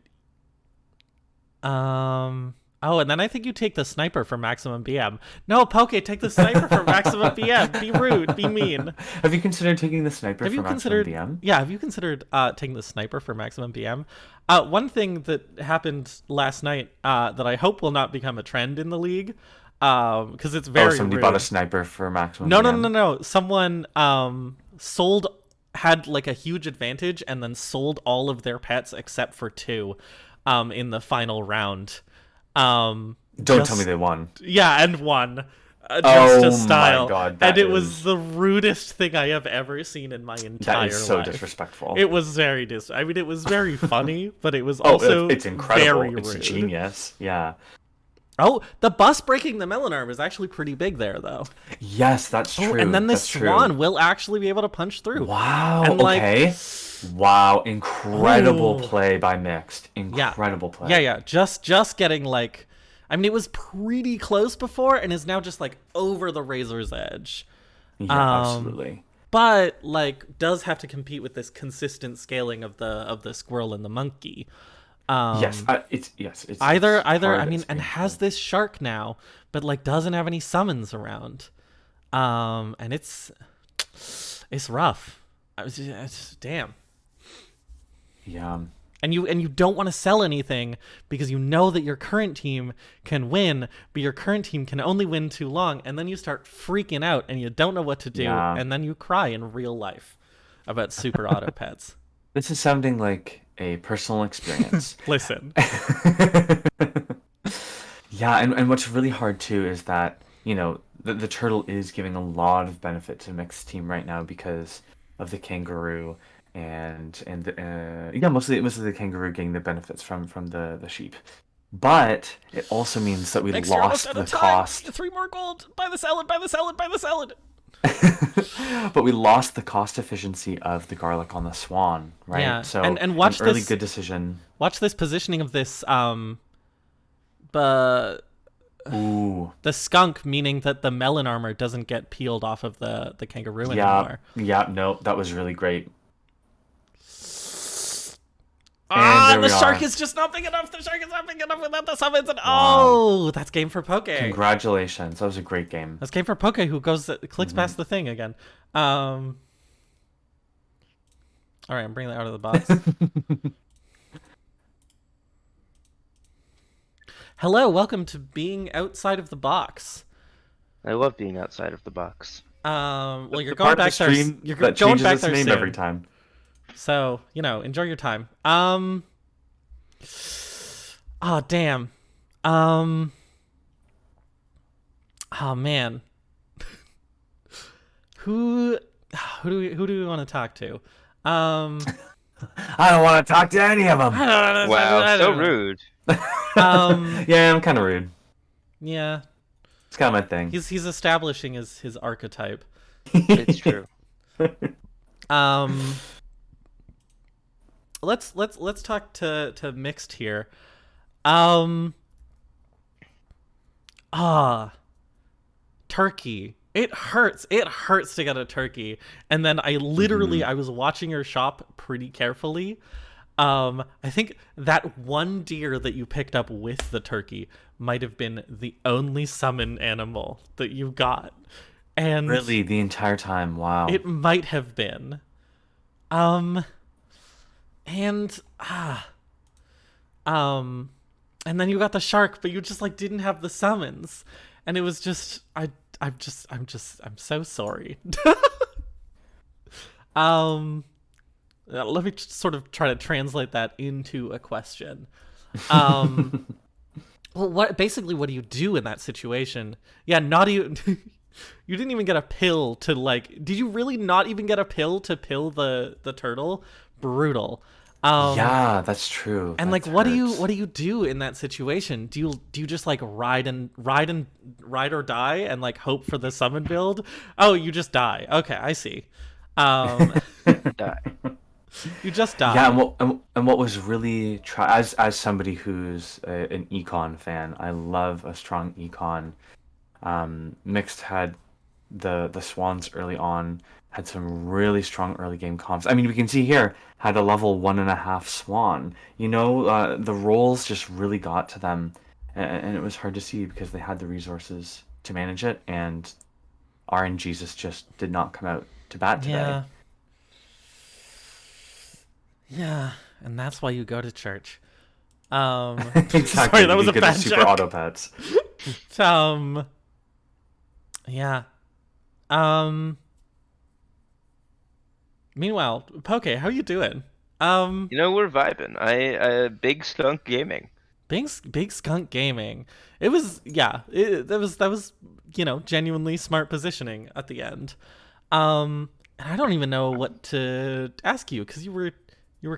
S1: Oh, and then I think you take the sniper for maximum BM. No, Poke, take the sniper for maximum BM. Be rude. Be mean.
S2: Have you considered taking the sniper
S1: Have
S2: for
S1: you
S2: maximum
S1: considered?
S2: BM?
S1: Yeah. Have you considered taking the sniper for maximum BM? One thing that happened last night that I hope will not become a trend in the league, because it's very.
S2: Somebody
S1: rude.
S2: bought a sniper for maximum
S1: No.
S2: BM.
S1: Someone had like a huge advantage and then sold all of their pets except for 2 in the final round.
S2: Don't tell me they won.
S1: Yeah, and won. Just to style.
S2: My God,
S1: and it was the rudest thing I have ever seen in my entire
S2: That is so
S1: life.
S2: disrespectful.
S1: It was very I mean, it was very funny, but it was also
S2: it's incredible.
S1: very
S2: It's
S1: rude.
S2: genius. Yeah.
S1: Oh, the bus breaking the melon arm is actually pretty big there, though.
S2: Yes, that's true.
S1: Oh, and then this
S2: That's true.
S1: swan will actually be able to punch through.
S2: Wow.
S1: And, like-
S2: okay. Wow. Incredible
S1: Ooh.
S2: play by Mixed. Incredible play.
S1: Yeah. Just getting like, I mean, it was pretty close before, and is now just like over the razor's edge.
S2: Yeah, absolutely.
S1: But like, does have to compete with this consistent scaling of the squirrel and the monkey.
S2: It's
S1: Either
S2: hard,
S1: I mean,
S2: it's
S1: and
S2: painful.
S1: has this shark now, but like doesn't have any summons around, and it's rough. Damn.
S2: Yeah.
S1: And you don't want to sell anything because you know that your current team can win, but your current team can only win too long, and then you start freaking out and you don't know what to do,
S2: Yeah.
S1: and then you cry in real life about super auto pets.
S2: This is sounding like a personal experience.
S1: Listen.
S2: Yeah, and what's really hard too is that, the turtle is giving a lot of benefit to mixed team right now because of the kangaroo and yeah, mostly the kangaroo getting the benefits from the sheep. But it also means that we
S1: Next, you're almost
S2: lost
S1: out of
S2: the
S1: time.
S2: cost.
S1: 3 more gold. Buy the salad. Buy the salad. Buy the salad.
S2: But we lost the cost efficiency of the garlic on the swan, right?
S1: Yeah,
S2: So
S1: and
S2: an
S1: watch
S2: early
S1: this.
S2: good decision.
S1: Watch this positioning of this. But
S2: Ooh,
S1: the skunk, meaning that the melon armor doesn't get peeled off of the kangaroo
S2: yeah,
S1: anymore.
S2: yeah, no, that was really great. And
S1: Ah,
S2: there
S1: the
S2: we
S1: shark
S2: are.
S1: is just not big enough. The shark is not big enough without the summons. And
S2: Wow.
S1: oh, that's game for Poke.
S2: Congratulations. That was a great game.
S1: That's game for Poke, who clicks past the thing again. All right, I'm bringing that out of the box. Hello, welcome to being outside of the box.
S3: I love being outside of the box.
S1: Well, you're
S2: The
S1: going
S2: part of the
S1: back there.
S2: stream
S1: You're
S2: that
S1: going
S2: changes
S1: back
S2: its
S1: there
S2: name
S1: soon.
S2: every time.
S1: So, enjoy your time. Oh, damn. Oh, man. Who do we want to talk to?
S2: I don't want to talk to any of them.
S3: Wow, so rude.
S2: Yeah, I'm kind of rude.
S1: Yeah.
S2: It's kind of my thing.
S1: He's establishing his archetype.
S3: It's true.
S1: Let's talk to Mixed here. Turkey. It hurts. It hurts to get a turkey. And then I was watching your shop pretty carefully. I think that one deer that you picked up with the turkey might have been the only summon animal that you got. And
S2: Really, the entire time. Wow.
S1: it might have been. And and then you got the shark, but you just didn't have the summons. And it was just I'm so sorry. Let me just sort of try to translate that into a question. Well, what do you do in that situation? Yeah, not even you didn't even get a pill to did you really not even get a pill to pill the turtle? Brutal.
S2: Yeah, that's true.
S1: And
S2: That
S1: what do
S2: hurts.
S1: you do in that situation? Do you just ride or die and hope for the summon build? Oh, you just die. Okay, I see.
S3: Die.
S1: You just die.
S2: Yeah, and what was really as somebody who's an econ fan, I love a strong econ. Mixed had the Swans early on, had some really strong early game comps. I mean, we can see here had a level 1.5 Swan. The rolls just really got to them, and it was hard to see because they had the resources to manage it, and RNGesus just did not come out to bat today.
S1: Yeah. Yeah, and that's why you go to church.
S2: Exactly.
S1: Sorry, that was a
S2: get
S1: bad
S2: the super
S1: joke.
S2: auto pets.
S1: Yeah. Meanwhile, Poke, how you doing?
S3: We're vibing. I big skunk gaming.
S1: Big Skunk Gaming. It was that was genuinely smart positioning at the end. And I don't even know what to ask you because you were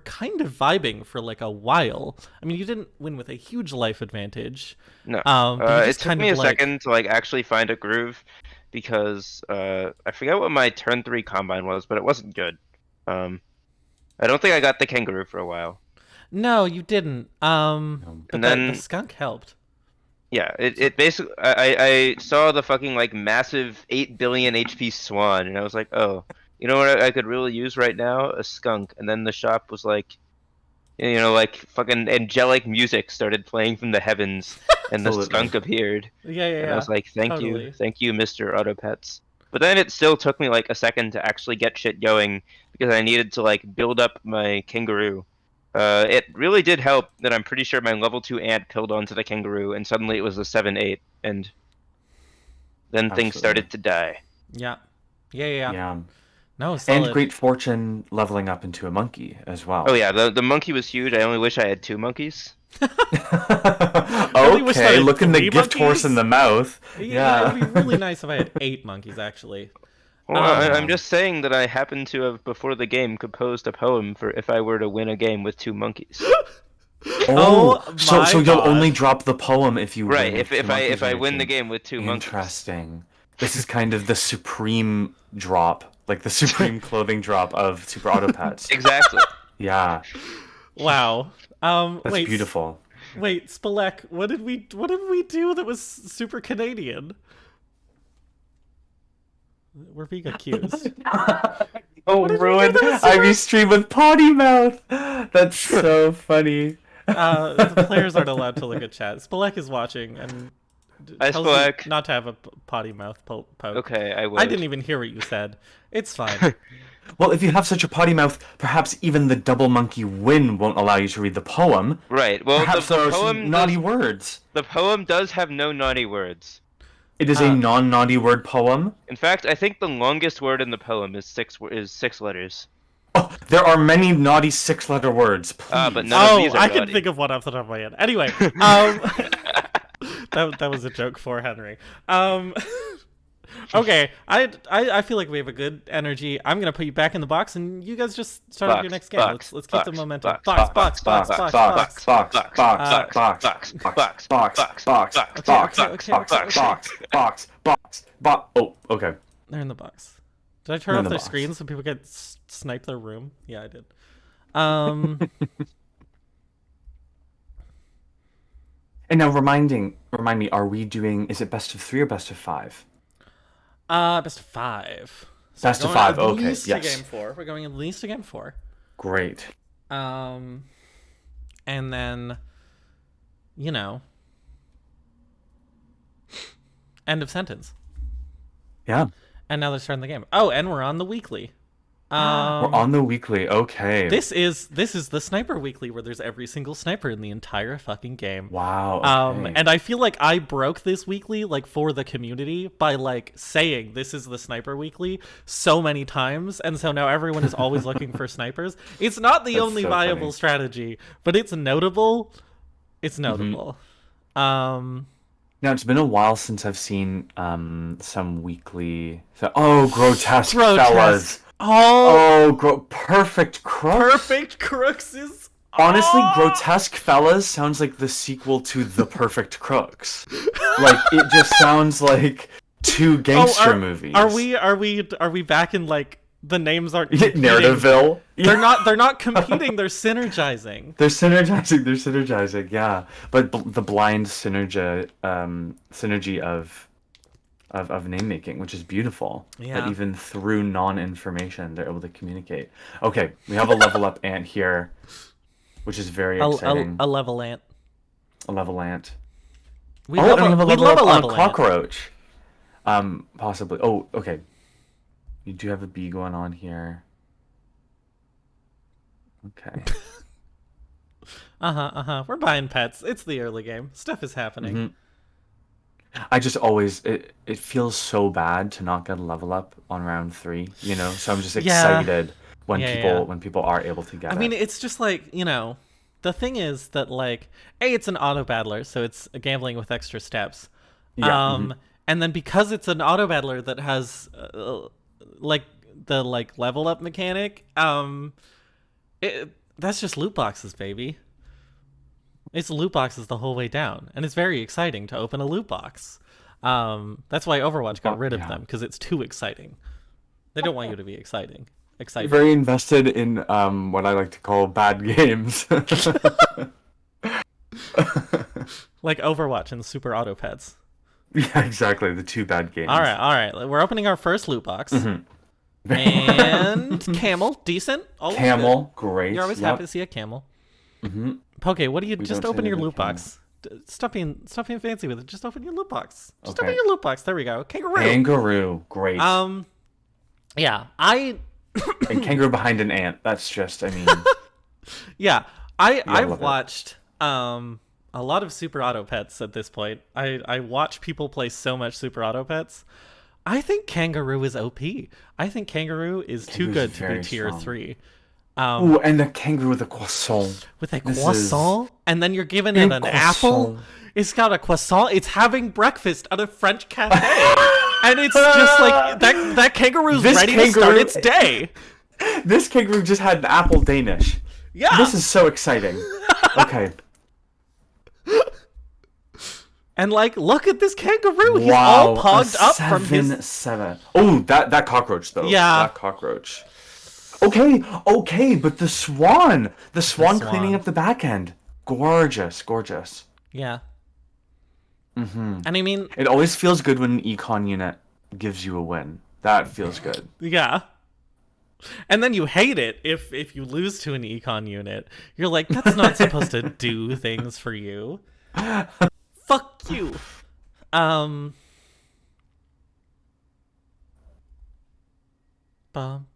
S1: kind of vibing for a while. I mean, you didn't win with a huge life advantage.
S3: No.
S1: But you
S3: It
S1: just
S3: took
S1: kind
S3: me
S1: of
S3: a second to actually find a groove because I forget what my turn 3 combine was, but it wasn't good. I don't think I got the kangaroo for a while.
S1: No, you didn't. But
S3: And
S1: the
S3: then
S1: skunk helped.
S3: yeah, it basically I saw the fucking massive 8 billion HP swan and I was like, "Oh, you know what I could really use right now? A skunk." And then the shop was fucking angelic music started playing from the heavens and the
S2: Absolutely.
S3: skunk appeared.
S1: Yeah,
S3: And I was like,
S1: totally.
S3: thank you, Mr. Autopets. But then it still took me a second to actually get shit going because I needed to build up my kangaroo. It really did help that I'm pretty sure my level 2 ant killed onto the kangaroo and suddenly it was a 7-8 and then things
S2: Absolutely.
S3: started to die.
S1: Yeah. Yeah.
S2: Yeah.
S1: No,
S2: And
S1: solid.
S2: great fortune leveling up into a monkey as
S3: Oh
S2: well.
S3: yeah, the monkey was huge. I only wish I had 2 monkeys.
S1: Really wish that I
S2: Okay,
S1: had
S2: looking the
S1: 3
S2: gift horse in
S1: monkeys.
S2: the mouth.
S1: Yeah, it would
S2: Yeah.
S1: be really nice if I had 8 monkeys, actually.
S3: Well,
S1: Um,
S3: I'm just saying that I happen to have, before the game, composed a poem for if I were to win a game with 2 monkeys.
S2: Oh,
S1: oh
S2: so
S1: my
S2: you'll only
S1: god.
S2: drop the poem if you
S3: Right,
S2: win with two monkeys
S3: if
S2: on
S3: I
S2: your
S3: win the
S2: team.
S3: game with 2 monkeys.
S2: Interesting. This is kind of the supreme drop, like the supreme clothing drop of Super Auto Pets.
S3: Exactly.
S2: Yeah,
S1: Wow.
S2: that's beautiful.
S1: Wait, Spelek, what did we do that was super Canadian? We're being accused.
S2: Oh,
S1: What did we do
S2: ruined
S1: that was
S2: Ivy
S1: super...
S2: stream with potty mouth. That's so funny.
S1: The players aren't allowed to look at chat. Spelek is watching and
S3: Hi,
S1: tells you
S3: Spelek.
S1: not to have a potty mouth poke.
S3: Okay, I
S1: I
S3: would.
S1: didn't even hear what you said. It's fine.
S2: Well, if you have such a potty mouth, perhaps even the double monkey win won't allow you to read the poem.
S3: Right. Well,
S2: Perhaps
S3: the
S2: there are
S3: poem
S2: some naughty
S3: does,
S2: words.
S3: the poem does have no naughty words.
S2: It is a non-naughty word poem.
S3: In fact, I think the longest word in the poem is 6 letters.
S2: Oh, there are many naughty six-letter words.
S3: But
S2: Please.
S3: none of
S1: Oh,
S3: these are
S1: I can
S3: naughty.
S1: think of one off the top of my head. Anyway, that was a joke for Henry. Okay, I feel like we have a good energy. I'm gonna put you back in the box, and you guys just start up your next game. Let's keep the momentum. Box.
S2: Oh, okay.
S1: They're in the box. Did I turn off their screens so people could snipe their room? Yeah, I did.
S2: And now remind me, are we doing, is it best of 3 or best of 5?
S1: Best of 5. So
S2: Best of 5, okay,
S1: yes.
S2: yes.
S1: To game 4. We're going at least to game 4.
S2: Great.
S1: And then, end of sentence.
S2: Yeah.
S1: And now they're starting the game. Oh, and we're on the weekly.
S2: We're on the weekly, okay.
S1: This is the sniper weekly where there's every single sniper in the entire fucking game.
S2: Wow. Okay.
S1: And I feel like I broke this weekly for the community by saying this is the sniper weekly so many times, and so now everyone is always looking for snipers. It's not the only
S2: so
S1: viable
S2: funny.
S1: strategy, but it's notable. It's notable.
S2: Now, it's been a while since I've seen some weekly... grotesque fellas. Perfect crooks.
S1: Perfect crooks is...
S2: Honestly, Grotesque Fellas sounds like the sequel to The Perfect Crooks. Like, it just sounds like 2 gangster movies.
S1: Are we back in the names aren't competing.
S2: Narrativeville?
S1: They're not competing, they're synergizing.
S2: They're synergizing, yeah. But the blind synergy of name making, which is beautiful.
S1: Yeah.
S2: That even through non-information, they're able to communicate. Okay, we have a level up ant here, which is very exciting.
S1: A level ant.
S2: A level ant.
S1: We love a level
S2: cockroach. Possibly. Oh, okay. You do have a bee going on here. Okay.
S1: We're buying pets. It's the early game. Stuff is happening.
S2: Mm-hmm. I just always it feels so bad to not get a level up on round 3, so I'm just excited when people are able to get it.
S1: I mean, it's just the thing is that it's an auto battler, so it's gambling with extra steps.
S2: Yeah.
S1: And then because it's an auto battler that has the level up mechanic, that's just loot boxes, baby. It's loot boxes the whole way down, and it's very exciting to open a loot box. That's why Overwatch got rid of them, because it's too exciting. They don't want you to be exciting.
S2: You're very invested in what I like to call bad games.
S1: Like Overwatch and Super Auto Pets.
S2: Yeah, exactly. The 2 bad games.
S1: All right. We're opening our first loot box. And camel, decent. Always
S2: camel,
S1: good.
S2: Great.
S1: You're always happy to see a camel. Poke, what do you just open your loot box? Stop being fancy with it. Just open your loot box. Open your loot box. There we go.
S2: Kangaroo, great.
S1: Yeah,
S2: and kangaroo behind an ant. That's just,
S1: yeah, I've watched a lot of Super Auto Pets at this point. I watch people play so much Super Auto Pets. I think kangaroo is OP. I think kangaroo is too
S2: Kangaroo's
S1: good to be
S2: very
S1: tier
S2: strong.
S1: 3.
S2: Ooh, and the kangaroo with a croissant.
S1: With a
S2: This is
S1: croissant, and then you're giving it
S2: un
S1: an apple.
S2: croissant.
S1: It's got a croissant. It's having breakfast at a French cafe, and it's just like that. That kangaroo's
S2: This
S1: ready to start its day.
S2: This kangaroo just had an apple Danish.
S1: Yeah.
S2: This is so exciting. Okay.
S1: And like, look at this kangaroo. He's
S2: Wow.
S1: all pogged up from his.
S2: 7-7. Oh, that cockroach though.
S1: Yeah.
S2: That cockroach. Okay, but the swan
S1: swan.
S2: cleaning up the back end. Gorgeous.
S1: Yeah. And I mean,
S2: It always feels good when an econ unit gives you a win. That feels good.
S1: yeah. And then you hate it if you lose to an econ unit. You're like, that's not supposed to do things for you. Fuck you. Bum,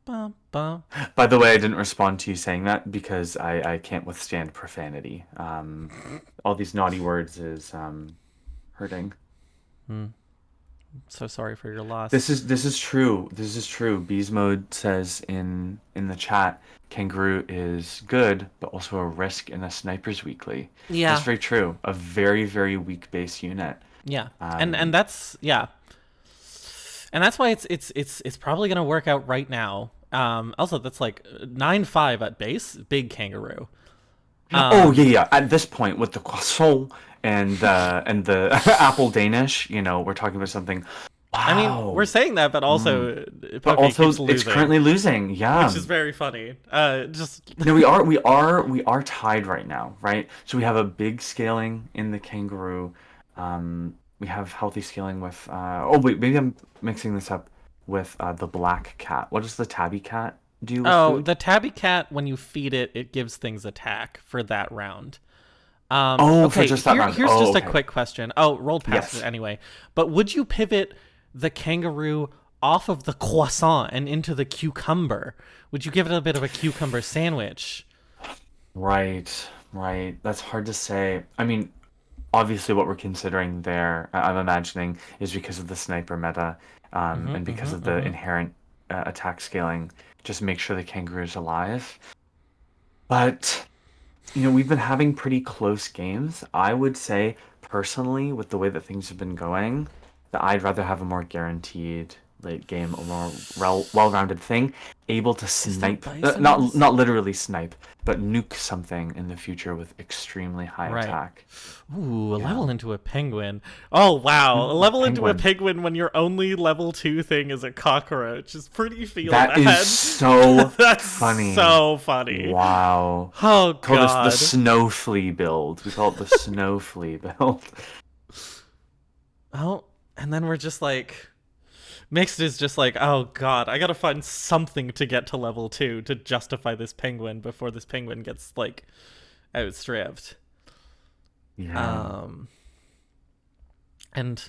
S1: bum, bum.
S2: By the way, I didn't respond to you saying that because I can't withstand profanity. All these naughty words is hurting.
S1: So sorry for your loss.
S2: This is true. This is true. Bees Mode says in the chat, kangaroo is good, but also a risk in a sniper's weekly.
S1: Yeah.
S2: That's very true. A very, very weak base unit.
S1: Yeah. And that's and that's why it's probably gonna work out right now. Also that's like 9-5 at base, big kangaroo.
S2: Oh yeah. At this point, with the croissant and the apple Danish, we're talking about something. Wow.
S1: I mean, we're saying that, but also,
S2: but
S1: Poke
S2: also
S1: keeps losing,
S2: it's currently losing. Yeah.
S1: which is very funny. Just
S2: No, we are tied right now, right? So we have a big scaling in the kangaroo. We have healthy scaling with. Oh wait, maybe I'm mixing this up with the black cat. What does the tabby cat do with food?
S1: the tabby cat, when you feed it, it gives things attack for that round.
S2: For just that round.
S1: Here's
S2: Oh,
S1: just a
S2: okay.
S1: quick question. Oh, rolled past
S2: Yes.
S1: it anyway. But would you pivot the kangaroo off of the croissant and into the cucumber? Would you give it a bit of a cucumber sandwich?
S2: Right. That's hard to say. I mean, obviously, what we're considering there, I'm imagining, is because of the sniper meta, and because of the inherent attack scaling. Just make sure the kangaroo is alive. But we've been having pretty close games. I would say, personally, with the way that things have been going, that I'd rather have a more guaranteed late game, a more well-rounded thing, able to snipe, not literally snipe, but nuke something in the future with extremely high
S1: Right.
S2: attack.
S1: Ooh, a level into a penguin. Oh, wow. A level into a penguin when your only level 2 thing is a cockroach is pretty feel
S2: That
S1: bad.
S2: is so
S1: That's
S2: funny.
S1: so funny.
S2: Wow.
S1: Oh,
S2: Call this
S1: God.
S2: the snow flea build. We call it the snow flea build.
S1: Oh, and then we're just like... Mixed is just like, oh god, I gotta find something to get to level 2 to justify this penguin before this penguin gets, like, outstripped.
S2: Yeah.
S1: And...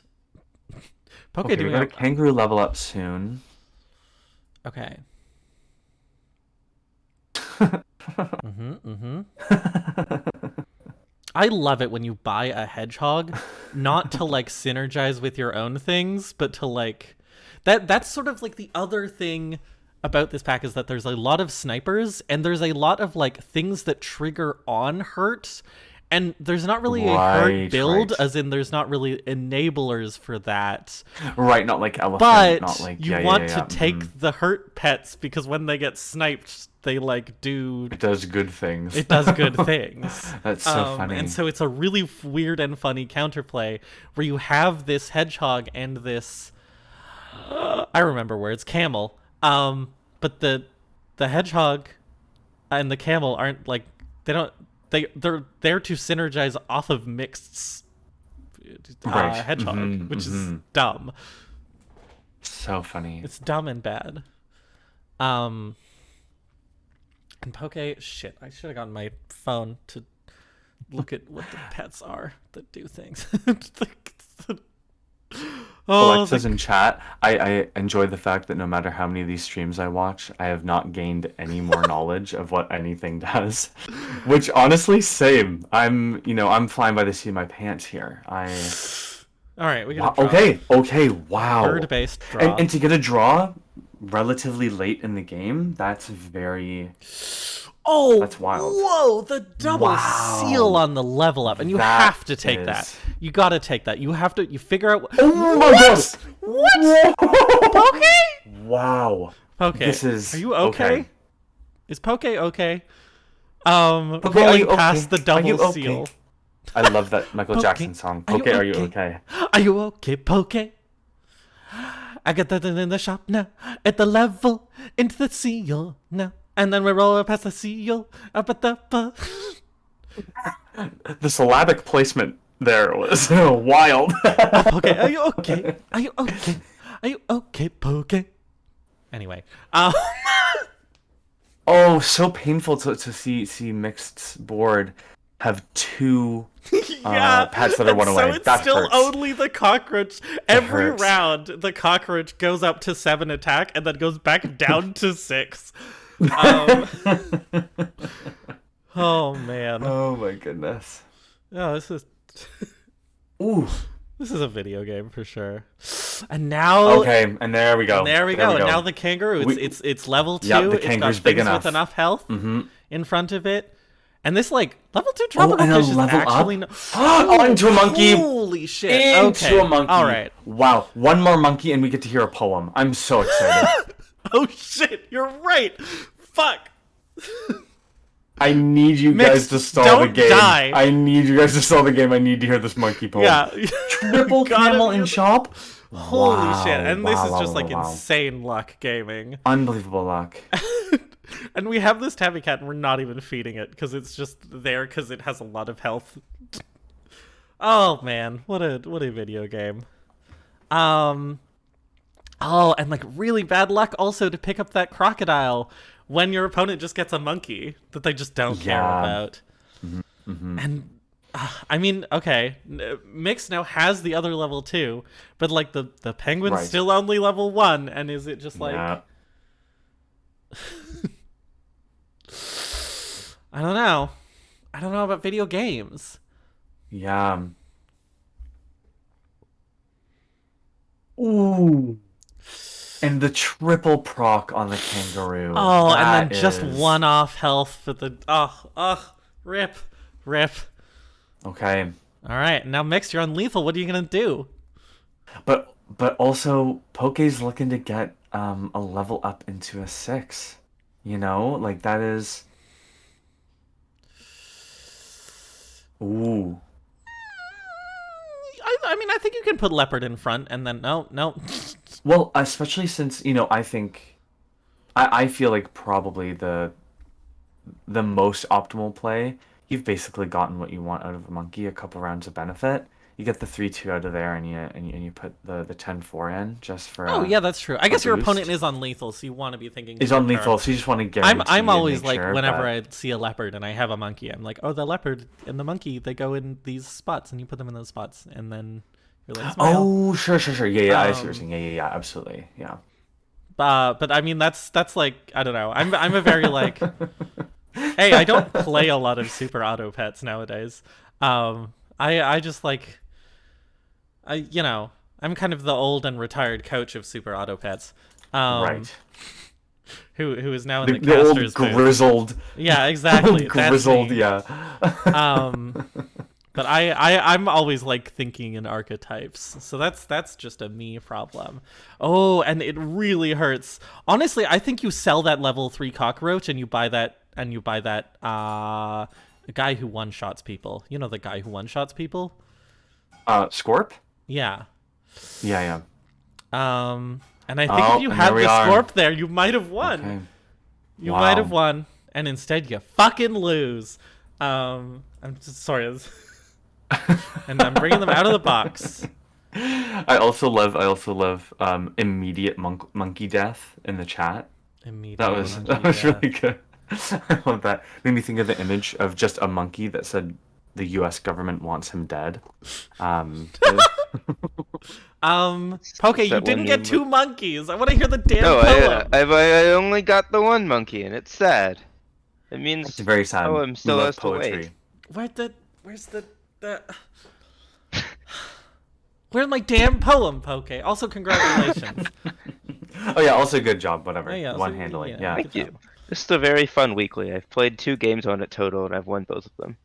S1: Poke
S2: Okay, we
S1: doing
S2: got a kangaroo level up soon.
S1: Okay. I love it when you buy a hedgehog, not to like synergize with your own things, but to like that's sort of like the other thing about this pack is that there's a lot of snipers and there's a lot of like things that trigger on hurt, and there's not really a hurt build,
S2: right.
S1: as in there's not really enablers for that.
S2: Right, not like elephant,
S1: But
S2: not like
S1: you want to take the hurt pets because when they get sniped, they like do.
S2: It does good things.
S1: It does good things.
S2: That's so funny.
S1: And so it's a really weird and funny counterplay where you have this hedgehog and this. I remember words, camel. But the hedgehog and the camel aren't like they're there to synergize off of Mixed's hedgehog, which is dumb.
S2: So funny.
S1: It's dumb and bad. And Poke, shit, I should have gotten my phone to look at what the pets are that do things.
S2: Alexa's in chat. I enjoy the fact that no matter how many of these streams I watch, I have not gained any more knowledge of what anything does. Which honestly, same. I'm flying by the seat of my pants here.
S1: All right, we get a
S2: Wow.
S1: draw.
S2: Okay. Wow.
S1: Bird-based draw.
S2: And to get a draw relatively late in the game, that's very.
S1: Oh,
S2: That's wild.
S1: Whoa, the double
S2: Wow.
S1: seal on the level up. And you
S2: That
S1: have to take that.
S2: is-
S1: You gotta take that. You have to, you figure out.
S2: Oh my god!
S1: What? Poke?
S2: Wow.
S1: Poke.
S2: This is.
S1: Are you okay? Is Poke okay?
S2: Poke, are
S1: Rolling
S2: you okay?
S1: past the
S2: Are
S1: double
S2: you okay?
S1: seal.
S2: I love that Michael
S1: Poke,
S2: Jackson song.
S1: are you
S2: Poke, are you
S1: okay?
S2: okay?
S1: Are you okay, Poke? I got that in the shop now. At the level, into the seal now. And then we roll past the seal. Up at the.
S2: The syllabic placement there was wild.
S1: Poke, are you okay? Are you okay? Are you okay, Poke? Anyway.
S2: Oh, so painful to see Mixed's board have two pets that are one away.
S1: So it's
S2: That
S1: still
S2: hurts.
S1: only the cockroach. Every
S2: hurts.
S1: round, the cockroach goes up to 7 attack and then goes back down to 6. Oh man.
S2: Oh my goodness.
S1: Oh, this is
S2: Ooh.
S1: this is a video game for sure. And now
S2: Okay, and there we go.
S1: there we go. And now the kangaroo, it's level 2.
S2: Yep, the
S1: It's got
S2: kangaroo's
S1: things
S2: big enough.
S1: with enough health
S2: Mhm.
S1: in front of it. And this like level 2 tropical
S2: and a
S1: fish is
S2: level
S1: actually
S2: up? Oh, into a monkey.
S1: Holy shit.
S2: Into
S1: Okay.
S2: a monkey.
S1: All right.
S2: Wow, one more monkey and we get to hear a poem. I'm so excited.
S1: Oh shit, you're right. Fuck.
S2: I need you
S1: Mixed,
S2: guys to stall
S1: don't
S2: the game.
S1: die.
S2: I need you guys to stall the game. I need to hear this monkey poem.
S1: Yeah.
S2: Triple
S1: Gotta
S2: camel
S1: hear
S2: in
S1: the-
S2: shop?
S1: Holy
S2: Wow,
S1: shit. And this is
S2: wow,
S1: just
S2: wow,
S1: like
S2: wow.
S1: insane luck gaming.
S2: Unbelievable luck.
S1: And we have this tabby cat and we're not even feeding it because it's just there because it has a lot of health. Oh man, what a video game. Oh, and like really bad luck also to pick up that crocodile when your opponent just gets a monkey that they just don't care
S2: Yeah.
S1: about.
S2: Mm-hmm.
S1: And I mean, okay, Mix now has the other level 2, but like the penguin's
S2: Right.
S1: still only level 1, and is it just like
S2: Yeah.
S1: I don't know. I don't know about video games.
S2: Yeah. Ooh. And the triple proc on the kangaroo.
S1: Oh, and
S2: That
S1: then just
S2: is-
S1: one off health for the rip.
S2: Okay.
S1: All right, now Mix, you're on lethal. What are you gonna do?
S2: But also Poke's looking to get a level up into a 6. You know? Like that is. Ooh.
S1: I mean, I think you can put leopard in front, and then no.
S2: Well, especially since, I think I feel like probably the most optimal play, you've basically gotten what you want out of a monkey, a couple rounds of benefit. You get the 3-2 out of there and you put the 10-4 in just for
S1: Oh yeah, that's true. I guess your
S2: boost.
S1: opponent is on lethal, so you want to be thinking.
S2: is on
S1: short
S2: lethal,
S1: term.
S2: so you just want to guarantee
S1: I'm
S2: and
S1: always
S2: make
S1: like
S2: sure,
S1: whenever
S2: but-
S1: I see a leopard and I have a monkey, I'm like, oh, the leopard and the monkey, they go in these spots, and you put them in those spots, and then you're like, smile.
S2: Oh, sure. Yeah, I see what you're
S1: Um,
S2: saying. Yeah, absolutely. Yeah.
S1: But I mean, that's like, I don't know. I'm a very like, hey, I don't play a lot of super auto pets nowadays. I just like, I'm kind of the old and retired coach of super auto pets.
S2: Right.
S1: Who is now in the
S2: The old
S1: caster's booth.
S2: grizzled.
S1: Yeah, exactly. That's
S2: grizzled,
S1: me.
S2: yeah.
S1: But I'm always like thinking in archetypes, so that's just a me problem. Oh, and it really hurts. Honestly, I think you sell that level 3 cockroach and you buy that guy who one shots people. You know the guy who one shots people?
S2: Scorp?
S1: Yeah.
S2: Yeah.
S1: And I think
S2: Oh,
S1: if you
S2: and
S1: had
S2: there we
S1: the
S2: are.
S1: Scorp there, you might have won.
S2: Okay.
S1: You
S2: Wow.
S1: might have won, and instead you fucking lose. I'm just sorry. And I'm bringing them out of the box.
S2: I also love immediate monkey death in the chat. That was really good. I love that. Made me think of the image of just a monkey that said the U.S. government wants him dead.
S1: Poke, you
S3: That
S1: didn't
S3: one
S1: get
S3: name-
S1: 2 monkeys. I want to hear the damn
S3: No,
S1: poem.
S3: I only got the one monkey, and it's sad. It means
S2: It's very sad.
S3: poem
S2: We
S3: still
S2: love
S3: has to wait.
S1: Where's the Where's my damn poem, Poke? Also, congratulations.
S2: Oh yeah, also good job. Whatever.
S1: Oh, yeah,
S2: One
S1: also,
S2: handling.
S1: yeah.
S2: Yeah.
S3: Thank
S1: Good
S3: you.
S1: job.
S3: This is a very fun weekly. I've played 2 games on it total, and I've won both of them.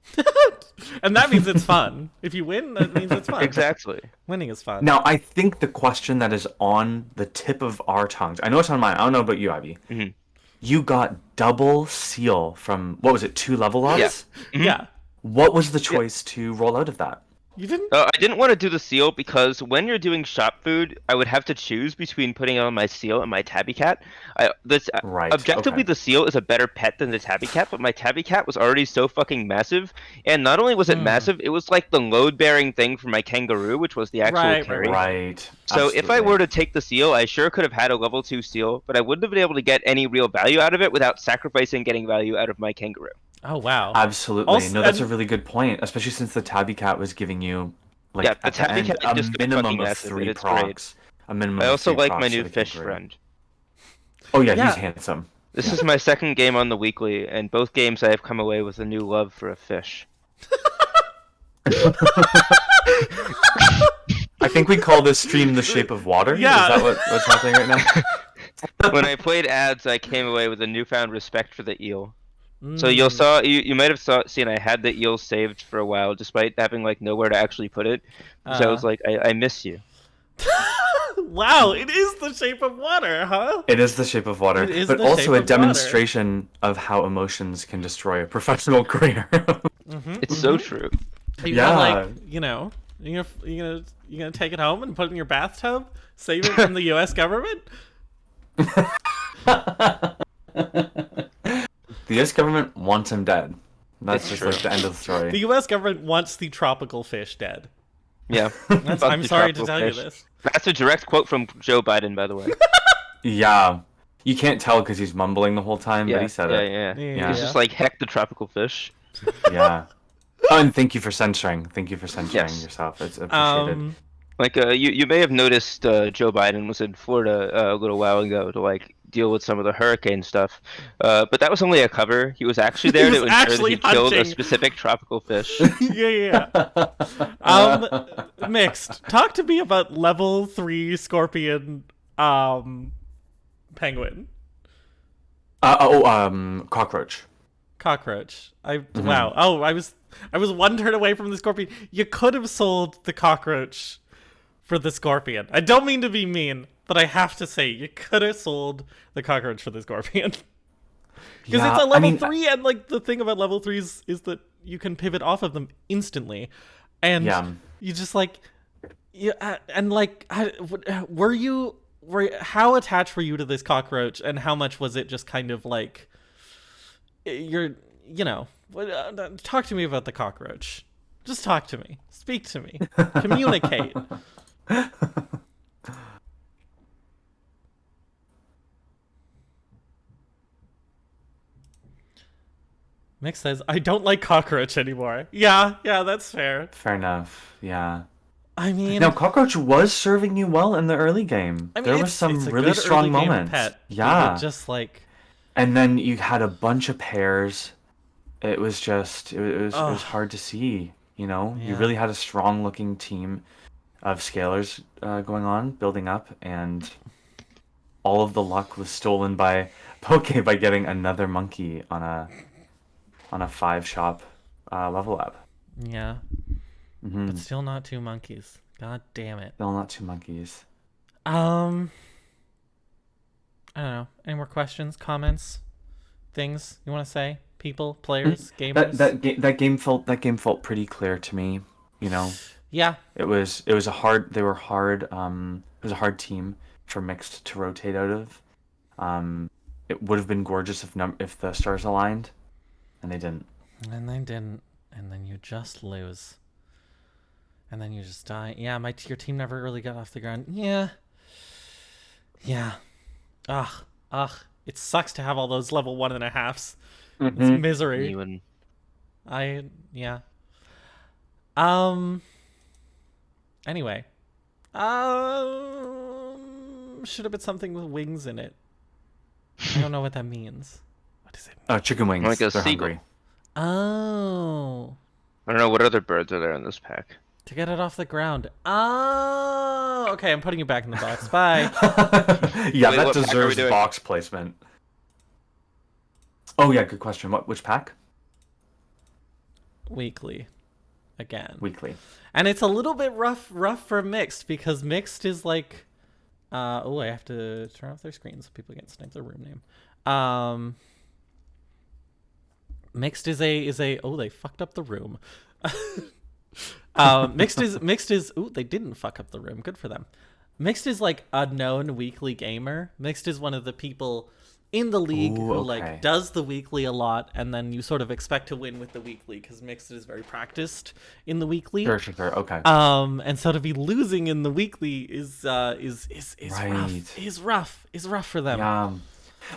S1: And that means it's fun. If you win, that means it's fun.
S3: Exactly.
S1: Winning is fun.
S2: Now I think the question that is on the tip of our tongues. I know it's on mine. I don't know about you, Ivy.
S3: hmm
S2: You got double seal from what was it? 2 level ups.
S3: Yeah.
S1: Yeah.
S2: What was the choice to roll out of that?
S1: You didn't?
S3: I didn't want to do the seal because when you're doing shop food, I would have to choose between putting on my seal and my tabby cat.
S2: Right,
S3: Objectively,
S2: okay.
S3: the seal is a better pet than the tabby cat, but my tabby cat was already so fucking massive, and not only was it massive, it was like the load-bearing thing for my kangaroo, which was the actual
S1: Right,
S3: carry.
S2: Right.
S3: So if I
S2: Absolutely.
S3: were to take the seal, I sure could have had a level 2 seal, but I wouldn't have been able to get any real value out of it without sacrificing getting value out of my kangaroo.
S1: Oh, wow.
S2: Absolutely.
S1: Also-
S2: No, that's a
S1: and-
S2: really good point, especially since the tabby cat was giving you like
S3: Yeah, the
S2: at the
S3: tabby
S2: end
S3: cat is
S2: a
S3: just
S2: minimum
S3: fucking
S2: of
S3: massive,
S2: 3
S3: and it's great.
S2: procs. A minimum
S3: I
S2: of
S3: also
S2: 3
S3: like
S2: procs
S3: my
S2: to
S3: new
S2: the
S3: fish
S2: kangaroo.
S3: friend.
S2: Oh yeah,
S1: Yeah.
S2: he's handsome.
S3: This is my second game on the weekly, and both games I have come away with a new love for a fish.
S2: I think we call this stream the shape of water.
S1: Yeah.
S2: Is that what's happening right now?
S3: When I played ads, I came away with a newfound respect for the eel. So
S1: Mm.
S3: you might have seen I had the eel saved for a while, despite having like nowhere to actually put it, because I was like, I miss you.
S1: Wow, it is the shape of water, huh?
S2: It is the shape of water,
S1: It is
S2: but
S1: the
S2: also
S1: shape
S2: a
S1: of water.
S2: demonstration of how emotions can destroy a professional career.
S3: It's so true.
S1: You
S2: Yeah.
S1: gotta, like, you gonna take it home and put it in your bathtub? Save it from the U.S. government?
S2: The U.S. government wants him dead. That's
S3: It's
S2: just
S3: true.
S2: like the end of the story.
S1: The U.S. government wants the tropical fish dead.
S3: Yeah.
S1: That's,
S3: Fuck
S1: I'm
S3: the
S1: sorry to
S3: tropical
S1: tell you
S3: fish.
S1: this.
S3: That's a direct quote from Joe Biden, by the way.
S2: Yeah, you can't tell because he's mumbling the whole time, but he said it.
S1: Yeah.
S3: He's just like, heck the tropical fish.
S2: Yeah. Oh, and thank you for censoring. Thank you for censoring
S3: Yes.
S2: yourself. It's appreciated.
S3: Like, you may have noticed Joe Biden was in Florida a little while ago to like deal with some of the hurricane stuff, but that was only a cover. He was actually there
S1: He
S3: to
S1: was
S3: ensure that
S1: actually
S3: he killed a
S1: hunting.
S3: specific tropical fish.
S1: yeah. Mixed. Talk to me about level 3 scorpion penguin.
S2: Cockroach.
S1: Cockroach. Wow. Oh, I was 1 turn away from the scorpion. You could have sold the cockroach for the scorpion. I don't mean to be mean, but I have to say you could have sold the cockroach for the scorpion. Because
S2: Yeah,
S1: it's a
S2: I
S1: level
S2: mean,
S1: 3, and like the thing about level 3s is that you can pivot off of them instantly, and
S2: Yeah.
S1: you just like, and like, how attached were you to this cockroach, and how much was it just kind of like, talk to me about the cockroach. Just talk to me. Speak to me. Communicate. Mick says, I don't like cockroach anymore. Yeah, that's fair.
S2: Fair enough. Yeah.
S1: I mean,
S2: Now, cockroach was serving you well in the early game.
S1: I mean,
S2: There
S1: it's,
S2: was some
S1: it's a
S2: really
S1: good
S2: strong
S1: early game
S2: moments.
S1: pet.
S2: Yeah.
S1: But just like,
S2: And then you had a bunch of pairs. It was just it was
S1: Ugh.
S2: hard to see. You know, you
S1: Yeah.
S2: really had a strong looking team of scalers going on, building up, and all of the luck was stolen by Poke by getting another monkey on a 5-shop level up.
S1: yeah,
S2: Mm-hmm.
S1: but still not 2 monkeys. God damn it.
S2: Still not 2 monkeys.
S1: I don't know. Any more questions, comments, things you want to say? People, players, gamers.
S2: That game felt pretty clear to me. You know,
S1: Yeah,
S2: it was a hard. They were hard. It was a hard team for Mixed to rotate out of. It would have been gorgeous if the stars aligned, and they didn't.
S1: and they didn't, and then you just lose, and then you just die. Yeah, your team never really got off the ground. Yeah. Ugh. It sucks to have all those level 1.5s. It's misery.
S3: Even
S1: Yeah. Anyway. Should have been something with wings in it. I don't know what that means. What does it mean?
S2: Oh, chicken wings.
S3: Like a
S2: They're
S3: seagull.
S2: hungry.
S1: Oh.
S3: I don't know what other birds are there in this pack.
S1: To get it off the ground. Oh, okay. I'm putting you back in the box. Bye.
S2: Yeah,
S3: Wait,
S2: that
S3: what pack are we
S2: deserves
S3: doing?
S2: box placement. Oh yeah, good question. Which pack?
S1: Weekly. Again.
S2: Weekly.
S1: And it's a little bit rough for mixed because mixed is like oh, I have to turn off their screen so people can't snipe their room name. Mixed is a oh, they fucked up the room. Mixed is ooh, they didn't fuck up the room. Good for them. Mixed is like a known weekly gamer. Mixed is one of the people in the league
S2: Ooh,
S1: who
S2: okay.
S1: like does the weekly a lot, and then you sort of expect to win with the weekly because Mixed is very practiced in the weekly.
S2: Sure. Okay.
S1: And so to be losing in the weekly is
S2: Right.
S1: rough for them.
S2: Yeah.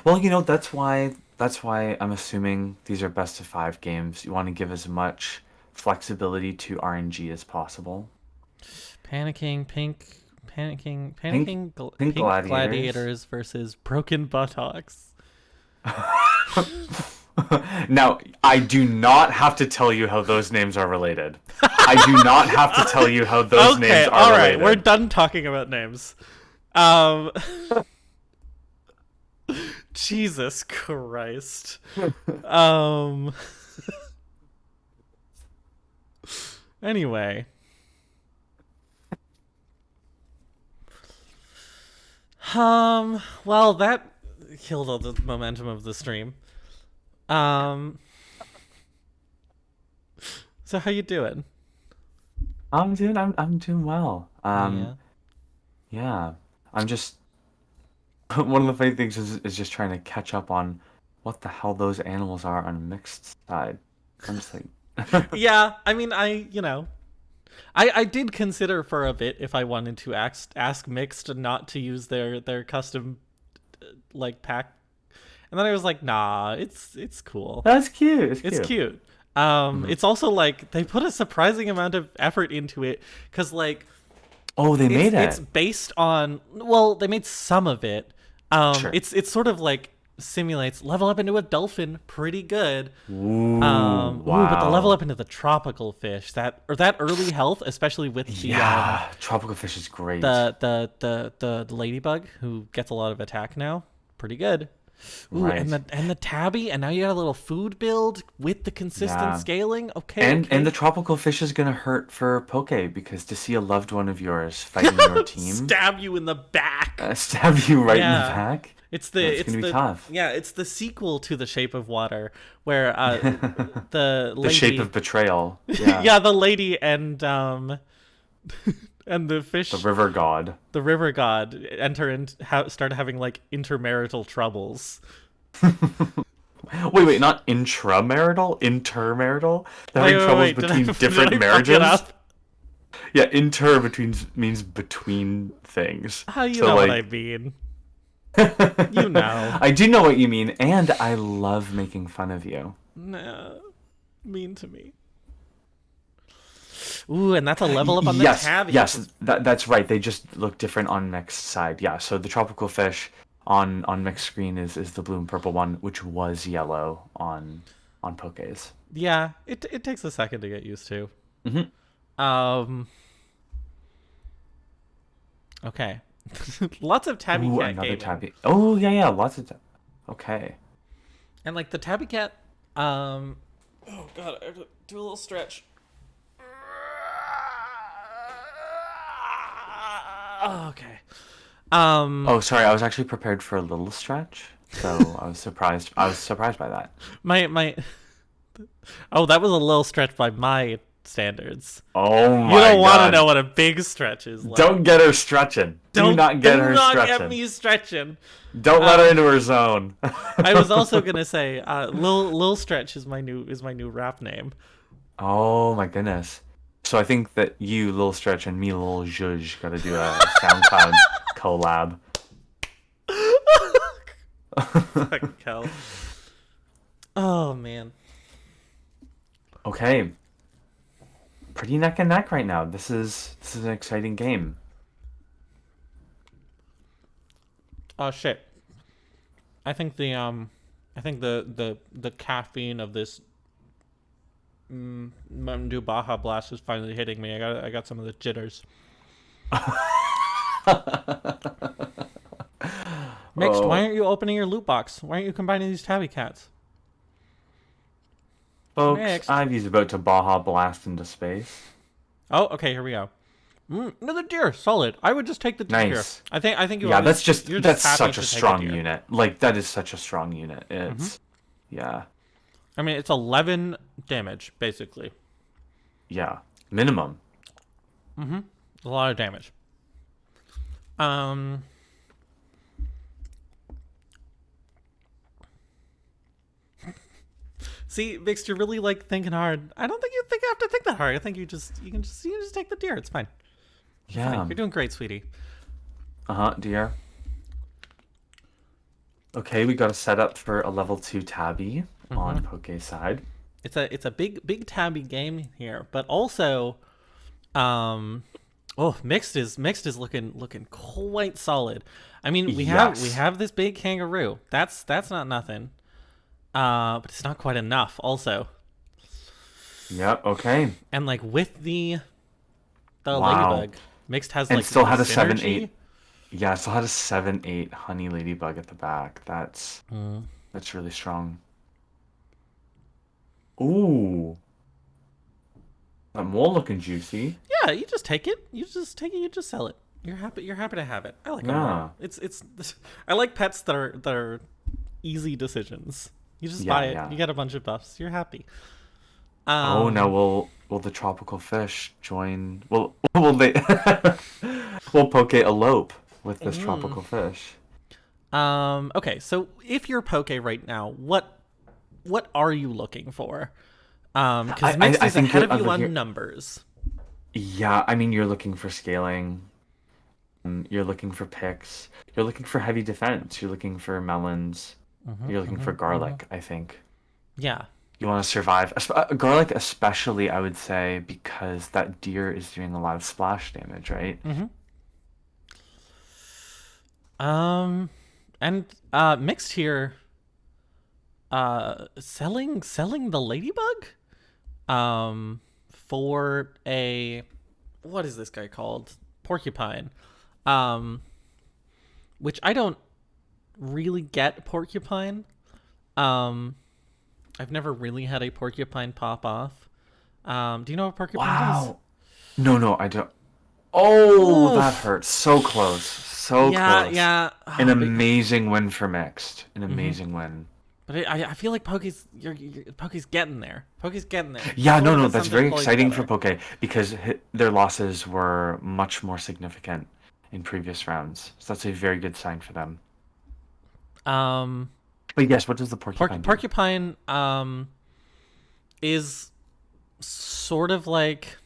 S2: Well, you know, that's why I'm assuming these are best of 5 games. You want to give as much flexibility to RNG as possible.
S1: Panicking
S2: Pink
S1: pink
S2: gladiators.
S1: gladiators versus broken buttocks.
S2: Now, I do not have to tell you how those names are related. I do not have to tell you how those names are
S1: all right,
S2: related.
S1: we're done talking about names. Jesus Christ. Anyway. Well, that killed all the momentum of the stream. So how you doing?
S2: I'm doing well. Yeah. I'm just one of the funny things is just trying to catch up on what the hell those animals are on a mixed side. I'm just like
S1: Yeah, I mean, I did consider for a bit if I wanted to ask Mixed not to use their custom like pack, and then I was like, nah, it's cool.
S2: That's cute.
S1: It's cute. It's also like they put a surprising amount of effort into it because like
S2: Oh, they made it.
S1: It's based on they made some of it.
S2: Sure.
S1: It's sort of like simulates level up into a dolphin pretty good.
S2: Ooh,
S1: Wow. But the
S2: wow.
S1: level up into the tropical fish, that early health, especially with the
S2: tropical fish is great.
S1: the ladybug who gets a lot of attack now, pretty good. Ooh,
S2: Right.
S1: and the tabby, and now you got a little food build with the consistent
S2: Yeah.
S1: scaling. Okay,
S2: And the tropical fish is gonna hurt for Poke because to see a loved one of yours fighting your team
S1: stab you in the back.
S2: stab you right in the
S1: Yeah.
S2: back.
S1: It's
S2: It's gonna be tough.
S1: Yeah, it's the sequel to The Shape of Water, where the lady,
S2: The shape of betrayal. Yeah.
S1: yeah, the lady and and the fish,
S2: The river god.
S1: the river god, started having like intermarital troubles.
S2: Wait, not intramarital? Intermarital? They're having troubles
S1: Wait,
S2: between
S1: did
S2: different
S1: I fuck it
S2: marriages?
S1: up?
S2: Yeah, inter means between things.
S1: How you
S2: So,
S1: know what I
S2: like,
S1: mean? You know.
S2: I do know what you mean, and I love making fun of you.
S1: Nah, mean to me. Ooh, and that's a level up on the
S2: Yes,
S1: tabby.
S2: yes, that's right. They just look different on mixed side. Yeah, so the tropical fish on mixed screen is the blue and purple one, which was yellow on Poke's.
S1: Yeah, it takes a second to get used to.
S2: Mm-hmm.
S1: Okay. Lots of tabby
S2: Ooh,
S1: cat
S2: another
S1: gaming.
S2: tabby. Oh yeah, lots of. Okay.
S1: And like the tabby cat, oh god, I have to do a little stretch. Oh, okay.
S2: Oh, sorry. I was actually prepared for a little stretch, so I was surprised. I was surprised by that.
S1: my oh, that was a little stretch by my standards.
S2: Oh my
S1: You don't want to
S2: God.
S1: know what a big stretch is like.
S2: Don't get her stretching. Do not get her stretching.
S1: Get me stretching.
S2: Don't let her into her zone.
S1: I was also gonna say, Lil Stretch is my new rap name.
S2: Oh my goodness. So I think that you, Lil Stretch, and me, Lil Zhuzh, gotta do a SoundCloud collab.
S1: Fucking hell. Oh man.
S2: Okay. Pretty neck and neck right now. This is an exciting game.
S1: Oh shit. I think the caffeine of this Mountain Dew Baja Blast is finally hitting me. I got some of the jitters. Mixed, why
S2: Oh,
S1: aren't you opening your loot box? Why aren't you combining these tabby cats?
S2: folks,
S1: Mixed.
S2: Ivy's about to Baja Blast into space.
S1: Oh, okay, here we go. Another deer, solid. I would just take the deer.
S2: Nice.
S1: I think you
S2: Yeah,
S1: always, you're just
S2: that's
S1: happy
S2: such a
S1: to take
S2: strong
S1: deer.
S2: unit. Like that is such a strong unit. It's yeah.
S1: I mean, it's 11 damage basically.
S2: Yeah. Minimum.
S1: A lot of damage. Um. See, Mixed, you're really like thinking hard. I don't think you have to think that hard. I think you can just take the deer. It's fine.
S2: Yeah.
S1: Fine. You're doing great, sweetie.
S2: Dear. Okay, we got a setup for a level 2 tabby on Poke's side.
S1: It's a big tabby game here, but also, Mixed is looking quite solid. I mean, we have this big kangaroo. That's not nothing. But it's not quite enough. Also,
S2: Yep, okay.
S1: and like with the
S2: Wow.
S1: ladybug, Mixed has
S2: And
S1: like
S2: still had a
S1: synergy.
S2: 7-8. Yeah, still had a 7-8 honey ladybug at the back. That's really strong. Ooh. That mole looking juicy.
S1: Yeah, you just take it. You just take it. You just sell it. You're happy. You're happy to have it. I like them
S2: Yeah.
S1: all. It's. I like pets that are easy decisions. You just
S2: Yeah,
S1: buy it.
S2: yeah.
S1: You get a bunch of buffs. You're happy.
S2: Oh, now will the tropical fish join? Will they? Will Poke elope with this tropical fish?
S1: Okay, so if you're Poke right now, what are you looking for? Because Mixed
S2: I
S1: is
S2: think
S1: ahead
S2: you're
S1: of you
S2: over
S1: on
S2: here.
S1: numbers.
S2: Yeah, I mean you're looking for scaling. You're looking for picks. You're looking for heavy defense. You're looking for melons. You're looking for garlic. I think
S1: Yeah.
S2: you want to survive. Garlic, especially, I would say, because that deer is doing a lot of splash damage, right?
S1: And Mixed here, selling the ladybug, for a, what is this guy called? Porcupine, which I don't really get porcupine. I've never really had a porcupine pop off. Do you know what porcupine does?
S2: Wow. No, I don't. Oh,
S1: Oof.
S2: that hurts. So close. So close.
S1: Yeah.
S2: An amazing win for Mixed. An amazing win.
S1: But I feel like Poke's Poke's getting there. Poke's getting there.
S2: Yeah,
S1: Sort of
S2: no,
S1: has
S2: that's
S1: something
S2: very
S1: pulling
S2: exciting for
S1: together.
S2: Poke because their losses were much more significant in previous rounds. So that's a very good sign for them.
S1: Um,
S2: But yes, what does the porcupine do?
S1: Porcupine is sort of like,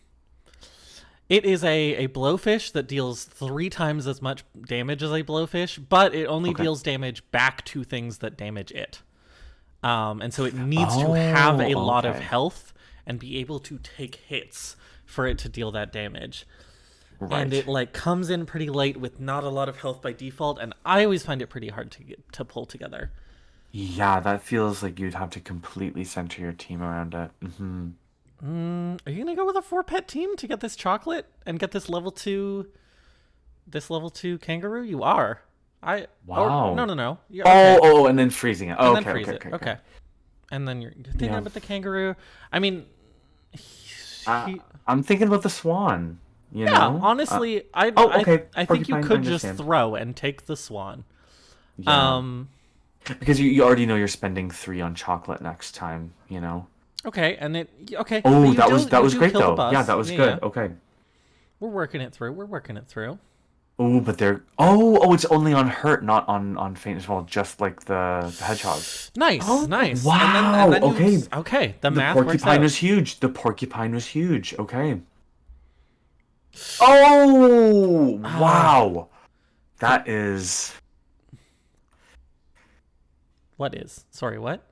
S1: it is a blowfish that deals 3 times as much damage as a blowfish, but it only
S2: Okay.
S1: deals damage back to things that damage it. And so it needs to have a lot of
S2: okay.
S1: health and be able to take hits for it to deal that damage.
S2: Right.
S1: And it like comes in pretty late with not a lot of health by default, and I always find it pretty hard to pull together.
S2: Yeah, that feels like you'd have to completely center your team around it.
S1: Are you gonna go with a 4-pet team to get this chocolate and get this level 2 kangaroo? You are.
S2: Wow.
S1: No. You're, okay.
S2: And then freezing it. Oh,
S1: And then
S2: okay,
S1: freeze
S2: okay,
S1: it.
S2: okay, okay.
S1: And then you're thinking
S2: Yeah.
S1: about the kangaroo. I mean,
S2: I'm thinking about the swan. You
S1: yeah.
S2: know?
S1: Honestly,
S2: okay.
S1: I think you
S2: Porcupine, I
S1: could just
S2: understand.
S1: throw and take the swan.
S2: Yeah. Because you already know you're spending 3 on chocolate next time. You know.
S1: Okay, and okay.
S2: Oh,
S1: but you
S2: that was
S1: do
S2: great
S1: kill the
S2: though.
S1: boss.
S2: Yeah, that was good.
S1: Yeah.
S2: Okay.
S1: We're working it through.
S2: Oh, but they're it's only on hurt, not on faint as well, just like the hedgehog.
S1: Nice.
S2: Wow,
S1: And then
S2: okay.
S1: Okay, the
S2: The
S1: math works
S2: porcupine
S1: out.
S2: was huge. Okay. Oh, wow. That is
S1: What is? Sorry, what?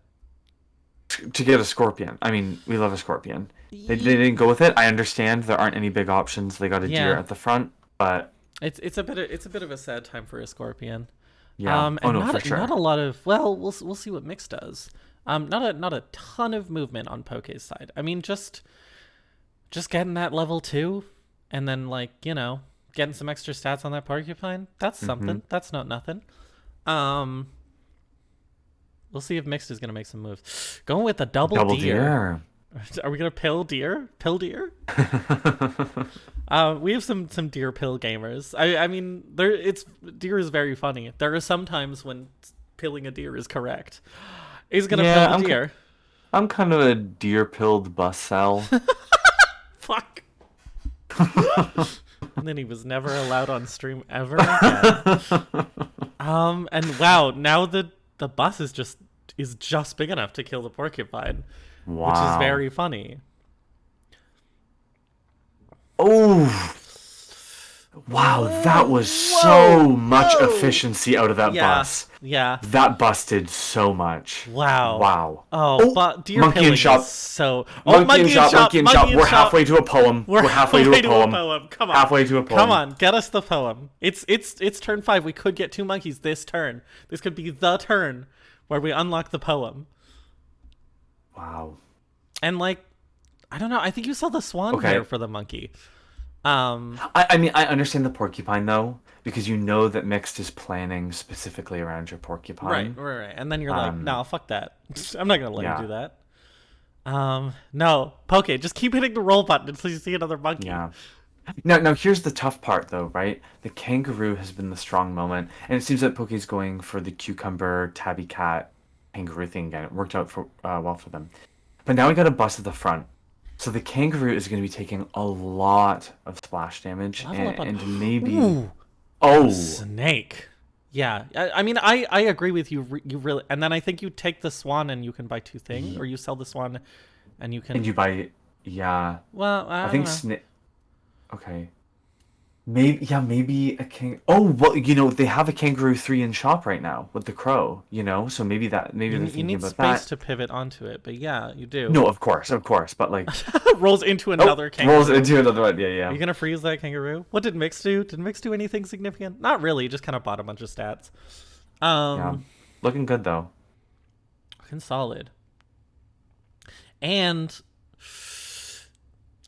S2: to get a scorpion. I mean, we love a scorpion. They didn't go with it. I understand there aren't any big options. They got a deer
S1: Yeah.
S2: at the front, but
S1: It's a bit of a sad time for a scorpion.
S2: yeah.
S1: And
S2: For sure.
S1: not a lot of, well, we'll see what Mix does. Not a ton of movement on Poke's side. I mean, just getting that level 2, and then getting some extra stats on that Porcupine. That's something. That's not nothing. We'll see if Mixed is gonna make some moves. Going with a double deer. Are we gonna pill deer? Pill deer? We have some deer pill gamers. I mean, deer is very funny. There are some times when pilling a deer is correct. He's gonna pill the deer.
S2: I'm kind of a deer pilled bus cell.
S1: Fuck. And then he was never allowed on stream ever again. And wow, now the bus is just big enough to kill the porcupine.
S2: Wow.
S1: Which is very funny.
S2: Oh. Wow, that was so much efficiency out of that bus.
S1: Yeah.
S2: That bus did so much.
S1: Wow. Oh, but deer
S2: monkey
S1: pilling
S2: and shop.
S1: is so...
S2: Monkey and shop. We're halfway to a poem.
S1: We're halfway to a poem. Come on.
S2: Halfway to a poem.
S1: Come on, get us the poem. It's turn 5. We could get 2 monkeys this turn. This could be the turn where we unlock the poem.
S2: Wow.
S1: And I don't know. I think you saw the swan here for the monkey.
S2: I mean, I understand the porcupine though, because you know that Mixed is planning specifically around your porcupine.
S1: Right. And then you're like, no, fuck that. I'm not gonna let you do that. No, Poke, just keep hitting the roll button until you see another monkey.
S2: Yeah. Now here's the tough part though, right? The kangaroo has been the strong moment, and it seems that Poke's going for the cucumber, tabby cat, kangaroo thing again. It worked out well for them. But now we got a bus at the front. So the kangaroo is going to be taking a lot of splash damage, and maybe...
S1: Ooh.
S2: Oh!
S1: Snake. Yeah, I mean, I agree with you. You really... And then I think you take the swan and you can buy 2 things, or you sell the swan and you can...
S2: And you buy... Yeah.
S1: Well, I think
S2: snake... Okay. Maybe a king. Oh, well, they have a kangaroo 3 in shop right now with the crow. So maybe they're thinking about that.
S1: You need space to pivot onto it, but yeah, you do.
S2: No, of course, but
S1: rolls into another kangaroo.
S2: Rolls into another one. Yeah.
S1: Are you gonna freeze that kangaroo? What did Mix do? Did Mix do anything significant? Not really. He just kind of bought a bunch of stats.
S2: Yeah, looking good though.
S1: Looking solid. And.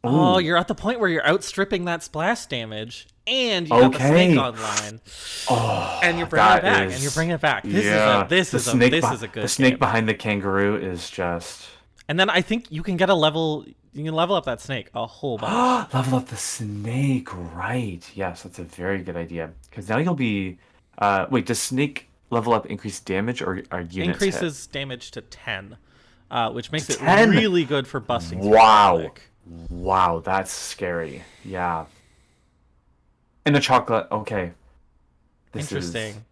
S1: Oh, you're at the point where you're outstripping that splash damage, and you got the snake online.
S2: Oh,
S1: and you're bringing it back. This is a good.
S2: The snake behind the kangaroo is just.
S1: And then I think you can get you can level up that snake a whole bunch.
S2: Level up the snake, right? Yes, that's a very good idea. Because now you'll be. Wait, does snake level up increase damage or units?
S1: Increases damage to 10, which makes it
S2: 10?
S1: really good for busting.
S2: Wow, that's scary. Yeah. And the chocolate. Okay.
S1: Interesting.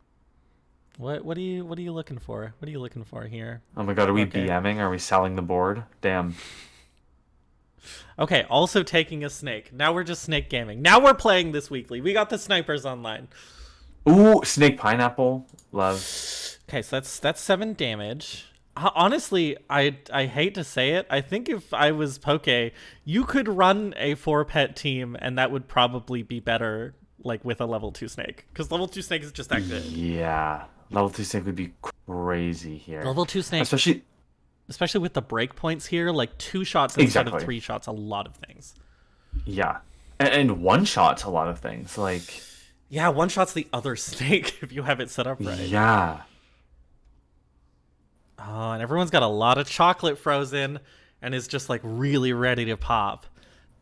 S1: What are you looking for? What are you looking for here?
S2: Oh my god, are we BMing? Are we selling the board? Damn.
S1: Okay, also taking a snake. Now we're just snake gaming. Now we're playing this weekly. We got the snipers online.
S2: Ooh, snake pineapple. Love.
S1: Okay, so that's 7 damage. Honestly, I hate to say it. I think if I was Poke, you could run a 4-pet team, and that would probably be better, with a level 2 snake, because level 2 snake is just that good.
S2: Yeah, level 2 snake would be crazy here.
S1: Level 2 snake, especially with the breakpoints here, 2 shots instead of 3 shots, a lot of things.
S2: Yeah, and 1 shot's a lot of things.
S1: Yeah, 1 shot's the other snake if you have it set up right.
S2: Yeah.
S1: Oh, and everyone's got a lot of chocolate frozen and is just really ready to pop.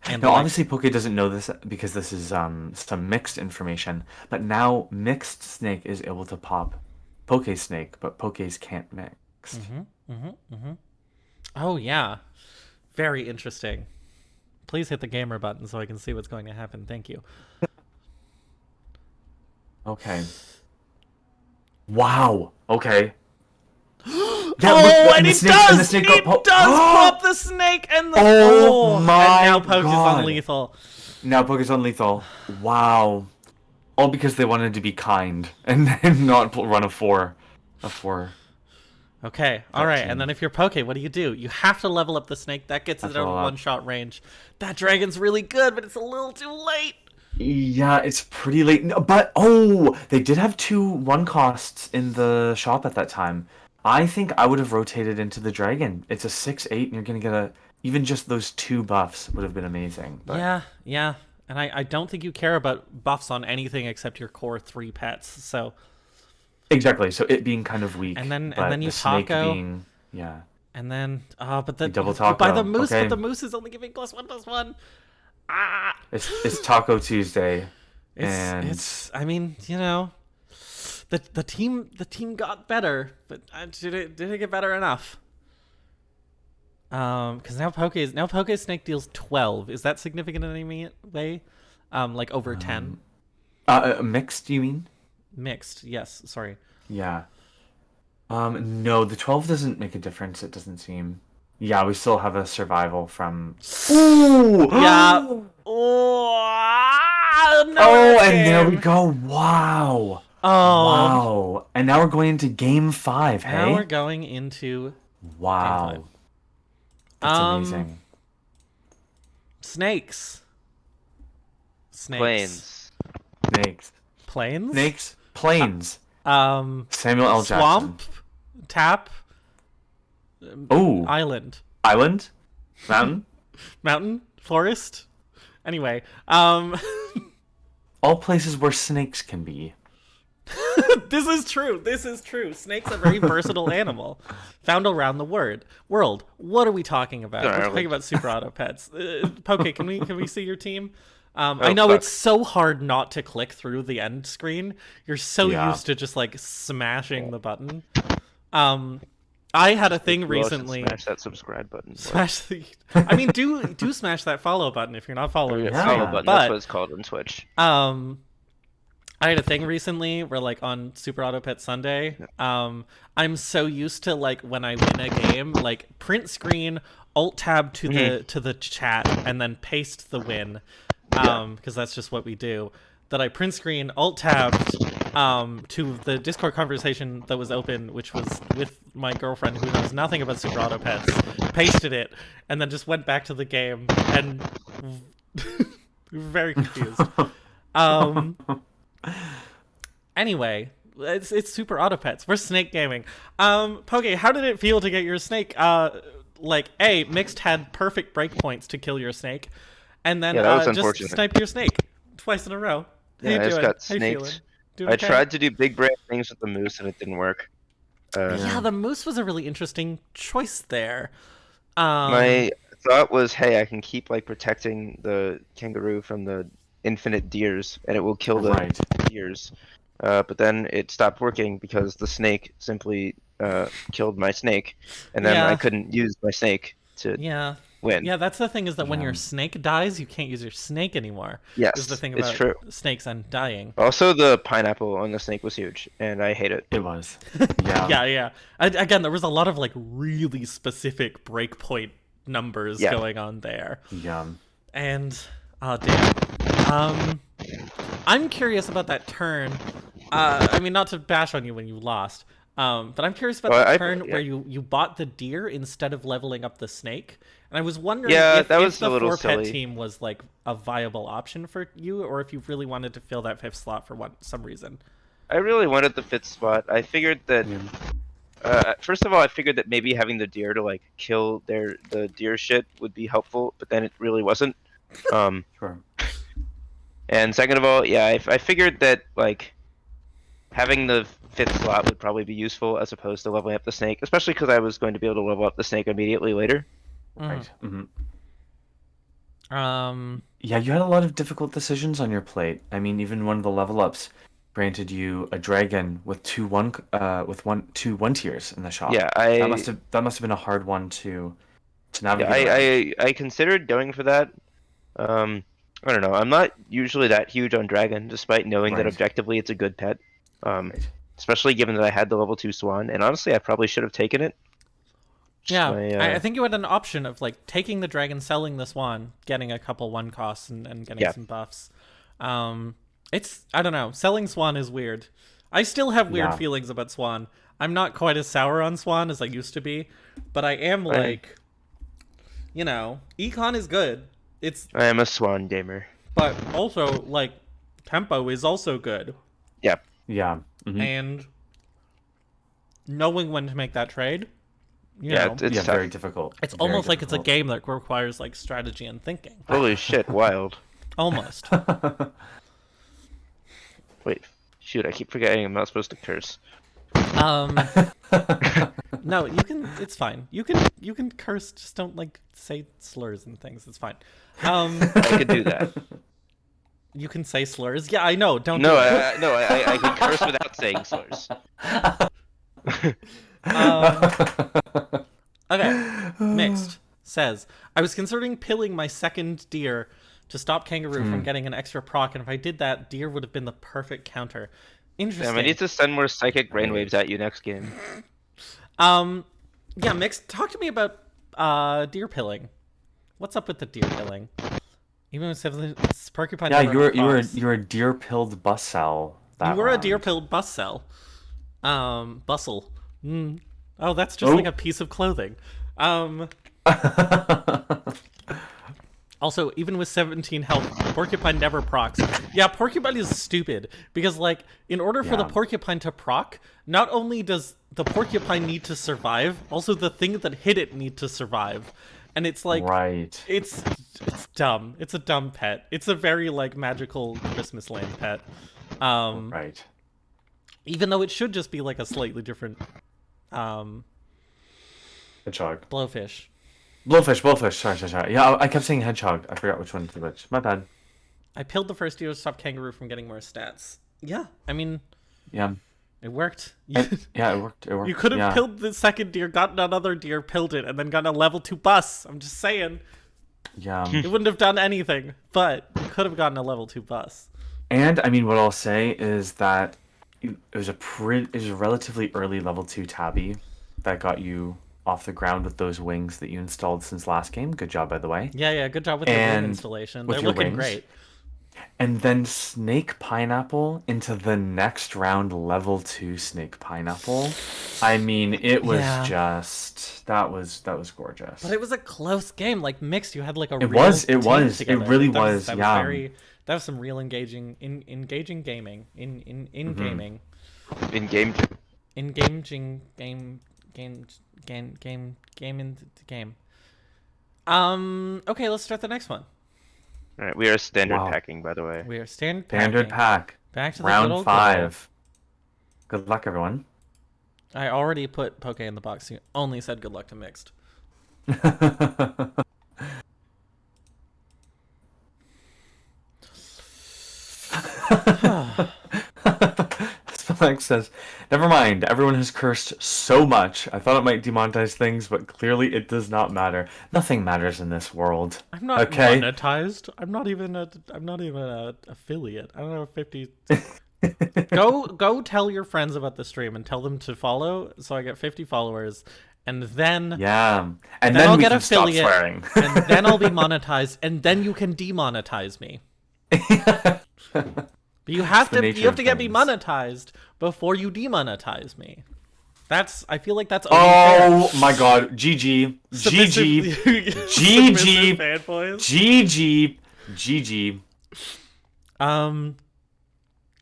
S1: And
S2: now, obviously, Poke doesn't know this because this is some mixed information. But now, Mixed Snake is able to pop Poke Snake, but Pokes can't mix.
S1: Oh yeah, very interesting. Please hit the gamer button so I can see what's going to happen. Thank you.
S2: Okay. Wow. Okay.
S1: And it does pop the snake and the
S2: and now
S1: Poke is on lethal.
S2: Now Poke is on lethal. Wow. All because they wanted to be kind and then not run a 4.
S1: Okay, all right. And then if you're Poke, what do? You have to level up the snake. That gets it out of 1-shot range. That dragon's really good, but it's a little too late.
S2: Yeah, it's pretty late. But they did have 2 1 costs in the shop at that time. I think I would have rotated into the dragon. It's a 6/8, and you're gonna get a even just those 2 buffs would have been amazing. But
S1: Yeah. And I don't think you care about buffs on anything except your core 3 pets. So
S2: exactly. So it being kind of weak,
S1: and then
S2: but
S1: you
S2: the snake
S1: taco.
S2: being
S1: And then, but the
S2: double
S1: by the
S2: taco.
S1: moose,
S2: Okay.
S1: but the moose is only giving +1/+1. Ah,
S2: It's Taco Tuesday, and
S1: it's. I mean, the team got better, but did it get better enough? Because now Poke's snake deals 12. Is that significant in any way? Like over 10.
S2: mixed. You mean?
S1: Mixed, yes. Sorry.
S2: Yeah. No, the 12 doesn't make a difference. It doesn't seem. Yeah, we still have a survival from. Ooh!
S1: Yeah. Oh, no,
S2: Oh,
S1: it's
S2: and there we
S1: game.
S2: go. Wow.
S1: Oh,
S2: Wow. And now we're going into game 5,
S1: now we're
S2: hey?
S1: going into
S2: Wow.
S1: Game 5.
S2: That's
S1: Um,
S2: amazing.
S1: snakes.
S3: Planes.
S2: Snakes.
S1: Planes.
S2: Snakes. Planes. Samuel L.
S1: Swamp.
S2: Jackson.
S1: Tap.
S2: Oh,
S1: Island.
S2: island? Mountain?
S1: Mountain. Forest. Anyway,
S2: All places where snakes can be.
S1: this is true. This is true. Snakes are a very versatile animal, found around the world. What are we talking about? We're talking about super auto pets. Poke, can we see your team? I know
S3: fuck.
S1: it's so hard not to click through the end screen. You're so
S2: Yeah.
S1: used to just like smashing the button. I had a thing
S3: Well, I should
S1: recently.
S3: Smash that subscribe button.
S1: Smash the. I mean, do smash that follow button if you're not following.
S2: Yeah.
S3: Follow button.
S1: But
S3: That's what it's called on Twitch.
S1: I had a thing recently where like on Super Auto Pet Sunday, I'm so used to like when I win a game, like print screen, alt tab to the chat, and then paste the win, because that's just what we do. That I print screen, alt tabbed to the Discord conversation that was open, which was with my girlfriend who knows nothing about Super Auto Pets, pasted it, and then just went back to the game and very confused. Anyway, it's Super Auto Pets. We're snake gaming. Poke, how did it feel to get your snake? Mixed had perfect breakpoints to kill your snake, and then
S3: Yeah, that was
S1: just
S3: unfortunate.
S1: sniped your snake twice in a row. How you
S3: Yeah, I just
S1: doing?
S3: got
S1: How you feeling?
S3: snaked.
S1: Doing
S3: I
S1: okay?
S3: tried to do big brain things with the moose and it didn't work.
S1: Yeah, the moose was a really interesting choice there.
S3: My thought was, hey, I can keep like protecting the kangaroo from the infinite deers, and it will kill the
S2: Right.
S3: deers. But then it stopped working because the snake simply killed my snake, and then
S1: Yeah.
S3: I couldn't use my snake to
S1: Yeah.
S3: win.
S1: Yeah, that's the thing is that when
S2: Yeah.
S1: your snake dies, you can't use your snake anymore.
S3: Yes,
S1: Is the thing
S3: it's
S1: about
S3: true.
S1: snakes and dying.
S3: Also, the pineapple on the snake was huge, and I hate it.
S2: It was. Yeah.
S1: Yeah. Again, there was a lot of like really specific breakpoint numbers
S3: Yeah.
S1: going on there.
S2: Yeah.
S1: And oh damn. I'm curious about that turn. I mean, not to bash on you when you lost. But I'm curious about
S3: Well,
S1: the
S3: I-
S1: turn
S3: yeah.
S1: where you bought the deer instead of leveling up the snake. And I was wondering
S3: Yeah,
S1: if,
S3: that
S1: if
S3: was
S1: the
S3: a little
S1: 4-pet
S3: silly.
S1: team was like a viable option for you, or if you really wanted to fill that 5th slot for some reason.
S3: I really wanted the 5th spot. I figured that. First of all, I figured that maybe having the deer to like kill the deer shit would be helpful, but then it really wasn't.
S2: Sure.
S3: And second of all, yeah, I figured that like having the 5th slot would probably be useful as opposed to leveling up the snake, especially because I was going to be able to level up the snake immediately later.
S2: Right. hmm
S1: Um,
S2: Yeah, you had a lot of difficult decisions on your plate. I mean, even one of the level ups granted you a dragon with two one tiers in the shop.
S3: Yeah,
S2: that must have been a hard one to navigate. around.
S3: I considered going for that. I don't know. I'm not usually that huge on dragon, despite knowing that
S2: Right.
S3: objectively it's a good pet.
S2: Right.
S3: Especially given that I had the level 2 swan, and honestly, I probably should have taken it. Just
S1: yeah,
S3: my,
S1: I think you had an option of like taking the dragon, selling the swan, getting a couple 1 costs, and getting
S3: Yeah.
S1: some buffs. I don't know. Selling swan is weird. I still have weird
S2: Yeah.
S1: feelings about swan. I'm not quite as sour on swan as I used to be, but I am
S3: Right.
S1: like, econ is good.
S3: I am a swan gamer.
S1: But also like tempo is also good.
S3: Yeah.
S2: Yeah. Mhm.
S1: And knowing when to make that trade. You
S3: Yeah,
S1: know,
S3: it's tough.
S2: very difficult.
S1: it's
S2: Very
S1: almost like it's a
S2: difficult.
S1: game that requires like strategy and thinking.
S3: Holy shit, wild.
S1: Almost.
S3: Wait, shoot, I keep forgetting I'm not supposed to curse.
S1: No, you can. It's fine. You can curse. Just don't like say slurs and things. It's fine.
S3: I could do that.
S1: You can say slurs. Yeah, I know. Don't.
S3: No,
S1: do it.
S3: I can curse without saying slurs.
S1: Okay. Mixed says, I was considering pilling my second deer to stop kangaroo from getting an extra proc, and if I did that, deer would have been the perfect counter. Interesting.
S3: Damn, I need to send more psychic brainwaves at you next game.
S1: Yeah, Mixed, talk to me about deer pilling. What's up with the deer pilling? Even with porcupine.
S2: Yeah,
S1: never
S2: you were a deer pilled bus cell.
S1: You were a deer pilled bus cell. Bustle. Oh, that's just like a piece of clothing. Also, even with 17 health, Porcupine never procs. Yeah, Porcupine is stupid, because, like, in order for the Porcupine to proc, not only does the Porcupine need to survive, also the thing that hit it need to survive. And it's like...
S2: Right.
S1: It's dumb. It's a dumb pet. It's a very, like, magical Christmas land pet.
S2: Right.
S1: Even though it should just be, like, a slightly different...
S2: Hedgehog.
S1: Blowfish.
S2: Blowfish. Sorry. Yeah, I kept saying hedgehog. I forgot which one to which. My bad.
S1: I pilled the first deer to stop kangaroo from getting more stats. Yeah, I mean...
S2: Yeah.
S1: It worked.
S2: Yeah, it worked.
S1: You could have pilled the second deer, gotten another deer, pilled it, and then gotten a level 2 bus. I'm just saying.
S2: Yeah.
S1: It wouldn't have done anything, but you could have gotten a level 2 bus.
S2: And I mean, what I'll say is that it was a relatively early level 2 tabby that got you off the ground with those wings that you installed since last game. Good job, by the way.
S1: Yeah, good job with the wing installation. They're looking great.
S2: And then Snake Pineapple into the next round level 2 Snake Pineapple. I mean, it was just that was gorgeous.
S1: But it was a close game. Like Mixed, you had like a
S2: It
S1: real
S2: was.
S1: team
S2: It
S1: together.
S2: really was.
S1: That
S2: Yeah.
S1: was that was some real engaging gaming. In gaming.
S3: In game.
S1: Engaging game in the game. Okay, let's start the next one.
S3: Alright, we are standard packing, by the way.
S1: We are standard
S2: pack.
S1: Back to the
S2: round
S1: good old
S2: 5. Good luck, everyone.
S1: I already put Poke in the box. You only said good luck to Mixed.
S2: Spelak says, never mind, everyone has cursed so much. I thought it might demonetize things, but clearly it does not matter. Nothing matters in this world.
S1: I'm not monetized. I'm not even a affiliate. I don't know 50. Go tell your friends about the stream and tell them to follow so I get 50 followers. And then
S2: and then
S1: I'll
S2: we
S1: get
S2: can stop
S1: affiliate,
S2: swearing.
S1: and then I'll be monetized, and then you can demonetize me. But you have to get me monetized before you demonetize me. I feel like that's only
S2: oh
S1: fair.
S2: my god, GG.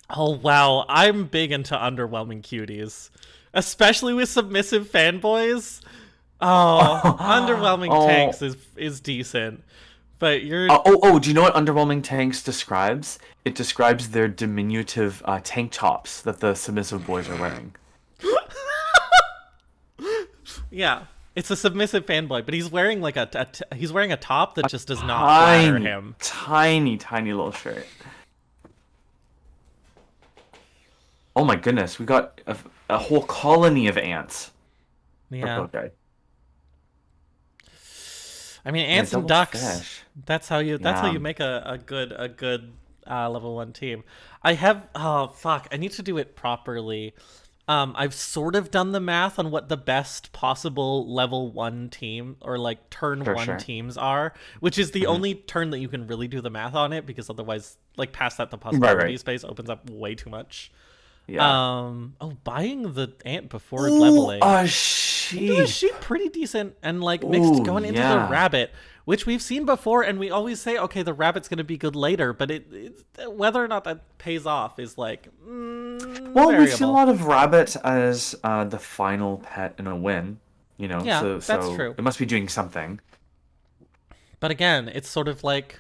S1: Oh wow, I'm big into underwhelming cuties. Especially with submissive fanboys. Underwhelming tanks is decent. But you're
S2: do you know what underwhelming tanks describes? It describes their diminutive tank tops that the submissive boys are wearing.
S1: Yeah, it's a submissive fanboy, but he's wearing like he's wearing a top that just does not flatter him.
S2: Tiny little shirt. Oh my goodness, we got a whole colony of ants.
S1: Yeah.
S2: Okay.
S1: I mean, ants and ducks.
S2: Fish.
S1: That's how you make a good level 1 team. I need to do it properly. I've sort of done the math on what the best possible level 1 team or like turn 1 teams are, which is the only turn that you can really do the math on it, because otherwise, like past that, the possibility space opens up way too much.
S2: Yeah.
S1: Buying the ant before
S2: Ooh,
S1: leveling.
S2: a
S1: Into a
S2: sheep.
S1: sheep pretty decent, and like mixed
S2: Ooh,
S1: going into the
S2: yeah.
S1: rabbit, which we've seen before, and we always say, okay, the rabbit's going to be good later, but it's whether or not that pays off is like
S2: Well, we've seen a
S1: variable.
S2: lot of rabbit as the final pet in a win,
S1: Yeah,
S2: so
S1: that's true.
S2: it must be doing something.
S1: But again, it's sort of like,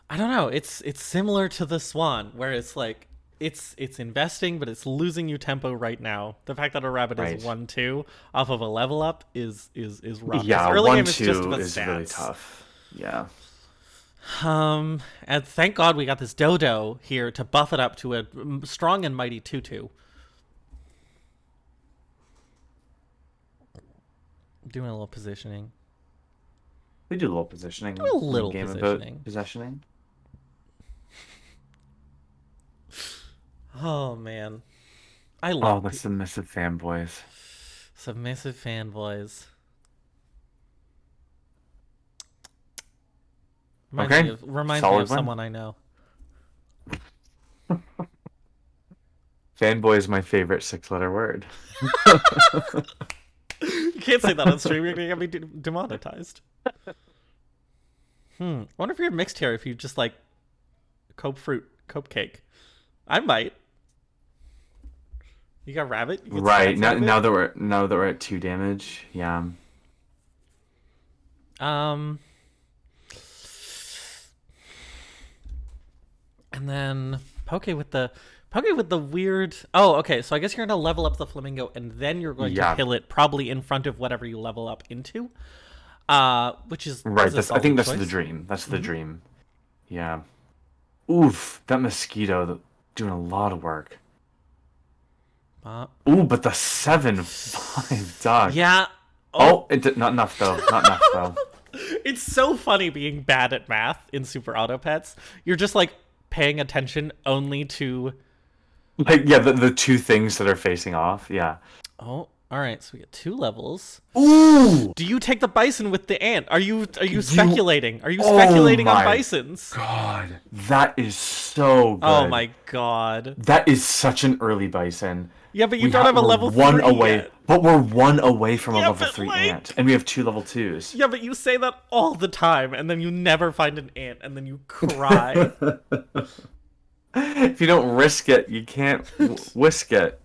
S1: I don't know. It's similar to the swan, where it's like it's investing, but it's losing you tempo right now. The fact that a rabbit is
S2: Right.
S1: 1-2 off of a level up is rough. This
S2: Yeah,
S1: early game is just
S2: 1-2
S1: about
S2: is really
S1: stats.
S2: tough. Yeah.
S1: And thank God we got this dodo here to buff it up to a strong and mighty 2-2. Doing a little positioning.
S2: We do a little positioning.
S1: Do a little
S2: game
S1: positioning.
S2: about positioning.
S1: Oh man, I
S2: Oh,
S1: love
S2: the submissive fanboys.
S1: submissive fanboys.
S2: Okay,
S1: Reminds me
S2: solid
S1: of
S2: win.
S1: someone I know.
S2: Fanboy is my favorite 6-letter word.
S1: You can't say that on stream. You're gonna get me demonetized. I wonder if you're mixed here. If you just like cope cake. I might. You got rabbit. You can
S2: Right,
S1: stats rabbit?
S2: now that we're at 2 damage, yeah.
S1: And then Poke with the weird. Oh, okay. So I guess you're gonna level up the flamingo, and then you're going to
S2: Yeah.
S1: kill it probably in front of whatever you level up into. Which is
S2: Right,
S1: is a
S2: I think
S1: solid
S2: that's
S1: choice.
S2: the dream. That's the dream. Yeah. Oof, that mosquito doing a lot of work. Ooh, but the 7-5 dog.
S1: Yeah.
S2: Oh, not enough though. Not enough though.
S1: It's so funny being bad at math in Super Auto Pets. You're just like paying attention only to.
S2: Like, yeah, the two things that are facing off. Yeah.
S1: Oh, all right. So we get 2 levels.
S2: Ooh.
S1: Do you take the bison with the ant? Are you speculating? Are you
S2: Oh
S1: speculating on
S2: my
S1: bisons?
S2: God, that is so good.
S1: Oh my god.
S2: That is such an early bison.
S1: Yeah, but you don't have a
S2: we're
S1: level
S2: 1
S1: 3
S2: away,
S1: yet.
S2: but we're 1 away from a
S1: Yeah,
S2: level
S1: but
S2: 3
S1: like-
S2: ant, and we have 2 level 2s.
S1: Yeah, but you say that all the time, and then you never find an ant, and then you cry.
S2: If you don't risk it, you can't whisk it.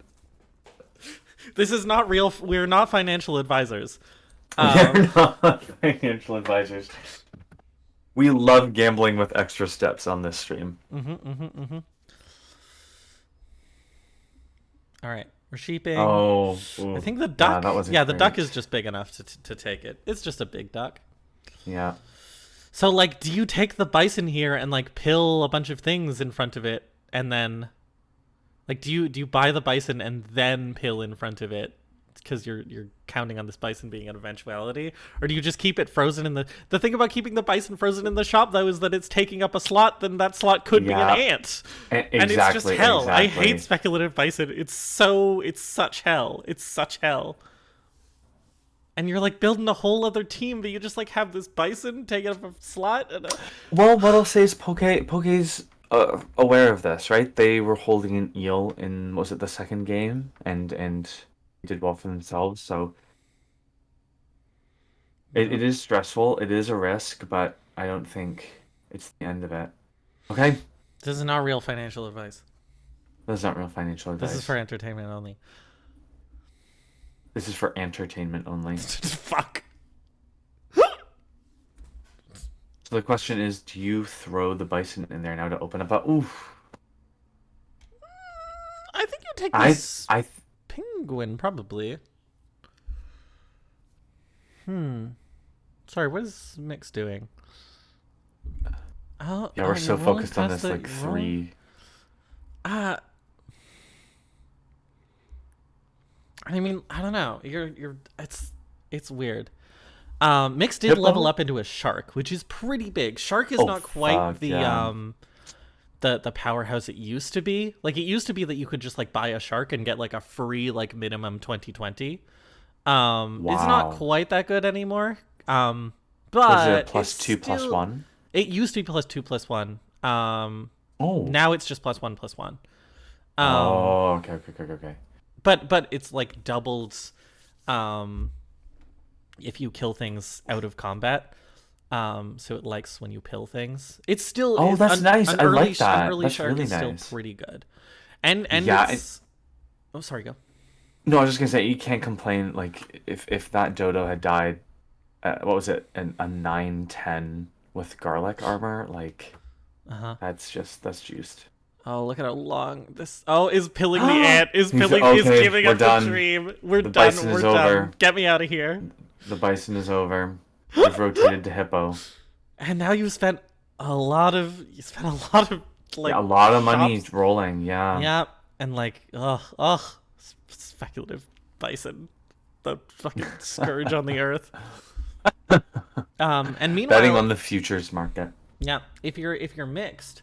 S1: This is not real. We're not financial advisors.
S2: We're not financial advisors. We love gambling with extra steps on this stream.
S1: All right, we're sheeping.
S2: Oh,
S1: I think the duck.
S2: that wasn't
S1: The duck
S2: great.
S1: is just big enough to take it. It's just a big duck.
S2: Yeah.
S1: So, like, do you take the bison here and like pill a bunch of things in front of it, and then, like, do you buy the bison and then pill in front of it because you're counting on this bison being an eventuality, or do you just keep it frozen in the thing about keeping the bison frozen in the shop though is that it's taking up a slot, then that slot could be
S2: Yeah.
S1: an ant.
S2: Exactly,
S1: And it's just hell. I
S2: exactly.
S1: hate speculative bison. It's such hell. It's such hell. And you're like building a whole other team, but you just like have this bison taking up a slot.
S2: Well, what I'll say is Poke's aware of this, right? They were holding an eel in, was it the second game, and did well for themselves. So it is stressful. It is a risk, but I don't think it's the end of it. Okay,
S1: This is not real financial advice.
S2: that's not real financial advice.
S1: This is for entertainment only.
S2: This is for entertainment only.
S1: Fuck.
S2: So the question is, do you throw the bison in there now to open up a oof?
S1: I think you take
S2: I
S1: this
S2: I
S1: penguin probably. Sorry, what is Mix doing? Oh,
S2: yeah, we're so
S1: you're rolling
S2: focused on
S1: past
S2: this
S1: the-
S2: like
S1: you're rolling-
S2: 3.
S1: I mean, I don't know. It's weird. Mix did level up into a shark, which is pretty big. Shark is not quite
S2: fuck,
S1: the
S2: yeah.
S1: the powerhouse it used to be. Like, it used to be that you could just like buy a shark and get like a free like minimum 2020. It's not
S2: Wow.
S1: quite that good anymore.
S2: Was
S1: But
S2: it plus
S1: it's
S2: 2 plus
S1: still-
S2: 1?
S1: It used to be plus 2 plus 1.
S2: Oh.
S1: Now it's just +1 +1. Um,
S2: Oh, okay.
S1: but it's like doubled um, if you kill things out of combat. So it likes when you pill things. It's still
S2: Oh, that's nice.
S1: an
S2: I like
S1: an
S2: that.
S1: early
S2: That's
S1: shark
S2: really
S1: is still
S2: nice.
S1: pretty good, and
S2: Yeah.
S1: it's oh sorry go
S2: No, I was just gonna say you can't complain. Like if that dodo had died, what was it, a 9-10 with garlic armor? Like
S1: uh-huh.
S2: that's juiced.
S1: Oh, look at how long this. Oh, is pilling the ant. Is
S2: He's
S1: pilling. Is
S2: okay.
S1: giving
S2: We're
S1: up the
S2: done.
S1: dream. We're
S2: The
S1: done.
S2: bison
S1: We're
S2: is
S1: done.
S2: over.
S1: Get me out of here.
S2: The bison is over. We've rotated to hippo.
S1: And now you spent a lot of. You spent a lot of like
S2: Yeah, a lot of money
S1: shops.
S2: rolling. Yeah.
S1: Yeah, and like speculative bison, the fucking scourge on the earth. And
S2: Betting
S1: meanwhile,
S2: on the futures market.
S1: yeah, if you're mixed,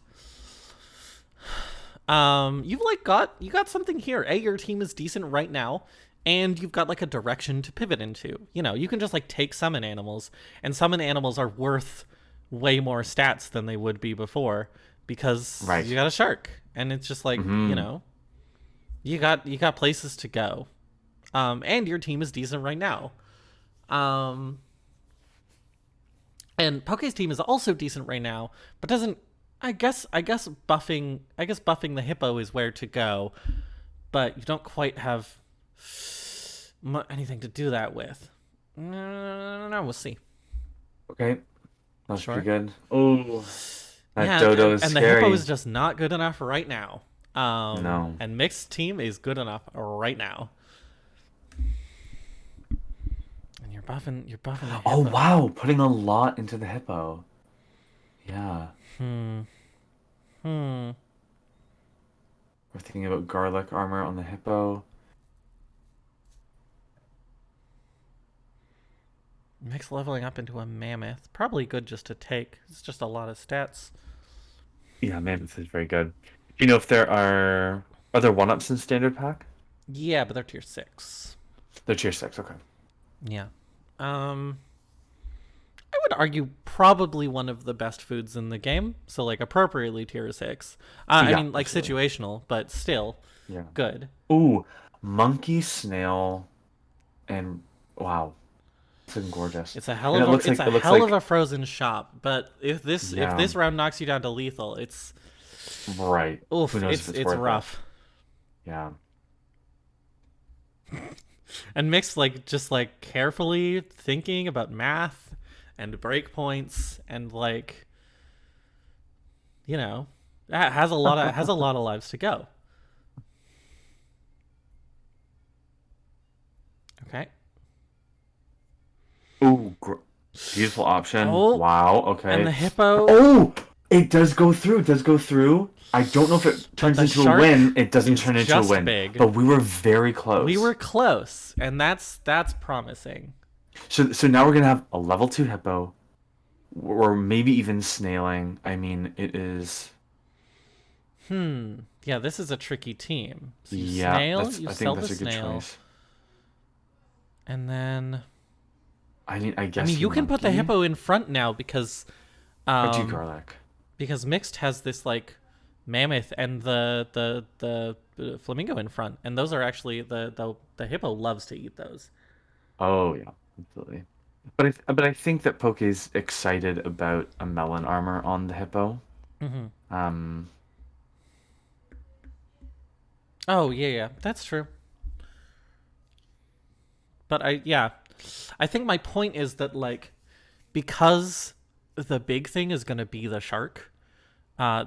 S1: you've like you got something here. Your team is decent right now, and you've got like a direction to pivot into. You know, you can just like take summon animals, and summon animals are worth way more stats than they would be before because
S2: Right.
S1: you got a shark, and it's just like you know, you got places to go, and your team is decent right now. And Poke's team is also decent right now, but doesn't. I guess buffing the hippo is where to go, but you don't quite have anything to do that with. No, we'll see.
S2: Okay. That's
S1: Sure.
S2: pretty good. Oh, that
S1: Yeah,
S2: dodo is
S1: and the
S2: scary.
S1: hippo is just not good enough right now.
S2: No.
S1: And mixed team is good enough right now. And you're buffing the hippo.
S2: Oh wow, putting a lot into the hippo. Yeah. We're thinking about garlic armor on the hippo.
S1: Mix leveling up into a mammoth. Probably good just to take. It's just a lot of stats.
S2: Yeah, man, this is very good. Do you know if are there one-ups in standard pack?
S1: Yeah, but they're tier 6.
S2: They're tier 6, okay.
S1: Yeah. I would argue probably one of the best foods in the game. So like appropriately tier 6. I
S2: Yeah,
S1: mean like
S2: absolutely.
S1: situational, but still
S2: Yeah.
S1: good.
S2: Ooh, monkey, snail, and wow. It's looking gorgeous.
S1: It's a hell
S2: And
S1: of
S2: it looks
S1: a it's
S2: like
S1: a
S2: it looks
S1: hell of
S2: like
S1: a frozen shop. But if
S2: yeah,
S1: this round knocks you down to lethal, it's
S2: right.
S1: oof,
S2: Who knows if it's
S1: it's
S2: worth
S1: rough.
S2: it. Yeah.
S1: And mixed like just like carefully thinking about math and breakpoints and like you know that has a lot of lives to go. Okay.
S2: Ooh, beautiful option.
S1: Oh,
S2: Wow.
S1: and
S2: Okay.
S1: the hippo.
S2: Oh, it does go through. It does go through. I don't know if it turns
S1: the
S2: into a
S1: shark
S2: win. It doesn't
S1: is
S2: turn into a
S1: just
S2: win.
S1: big.
S2: But we were very close.
S1: We were close, and that's promising.
S2: So now we're gonna have a level 2 hippo, or maybe even snailing. I mean, it is.
S1: Yeah, this is a tricky team. So you
S2: Yeah,
S1: snail,
S2: that's.
S1: you
S2: I
S1: sell
S2: think
S1: the
S2: that's a good
S1: snail,
S2: choice.
S1: and then
S2: I mean, I guess.
S1: I mean you can put the
S2: monkey.
S1: hippo in front now because
S2: Or do garlic.
S1: because mixed has this like mammoth and the flamingo in front, and those are actually the hippo loves to eat those.
S2: Oh yeah, absolutely. But I think that Poke's excited about a melon armor on the hippo. Um,
S1: Oh yeah, that's true. But I think my point is that like because the big thing is going to be the shark,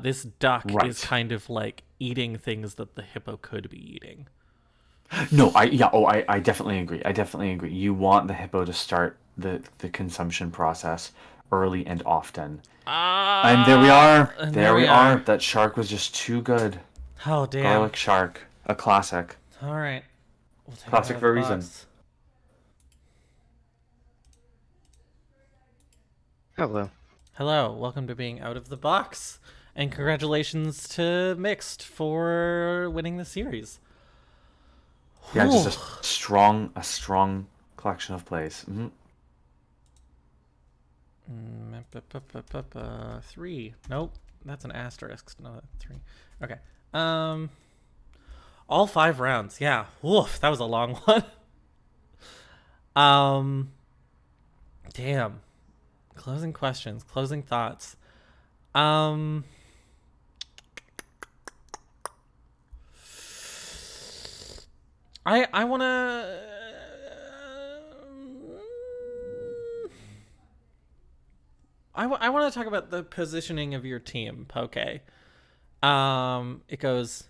S1: this duck is
S2: Right.
S1: kind of like eating things that the hippo could be eating.
S2: no, I definitely agree. I definitely agree. You want the hippo to start the consumption process early and often. And there we are.
S1: And
S2: There we are. That shark was just too good.
S1: Oh damn!
S2: Garlic shark, a classic.
S1: All right, we'll take
S2: Classic
S1: it out
S2: for
S1: of
S2: a
S1: the
S2: reason.
S1: box.
S3: Hello.
S1: Hello, welcome to being out of the box, and congratulations to Mixed for winning the series.
S2: Yeah,
S1: Whew.
S2: just a strong collection of plays.
S1: 3. Nope, that's an asterisk. No, 3. Okay. All 5 rounds. Yeah. Woof. That was a long one. um. Damn. Closing questions. Closing thoughts. Um. I wanna. I want to talk about the positioning of your team, Poke. It goes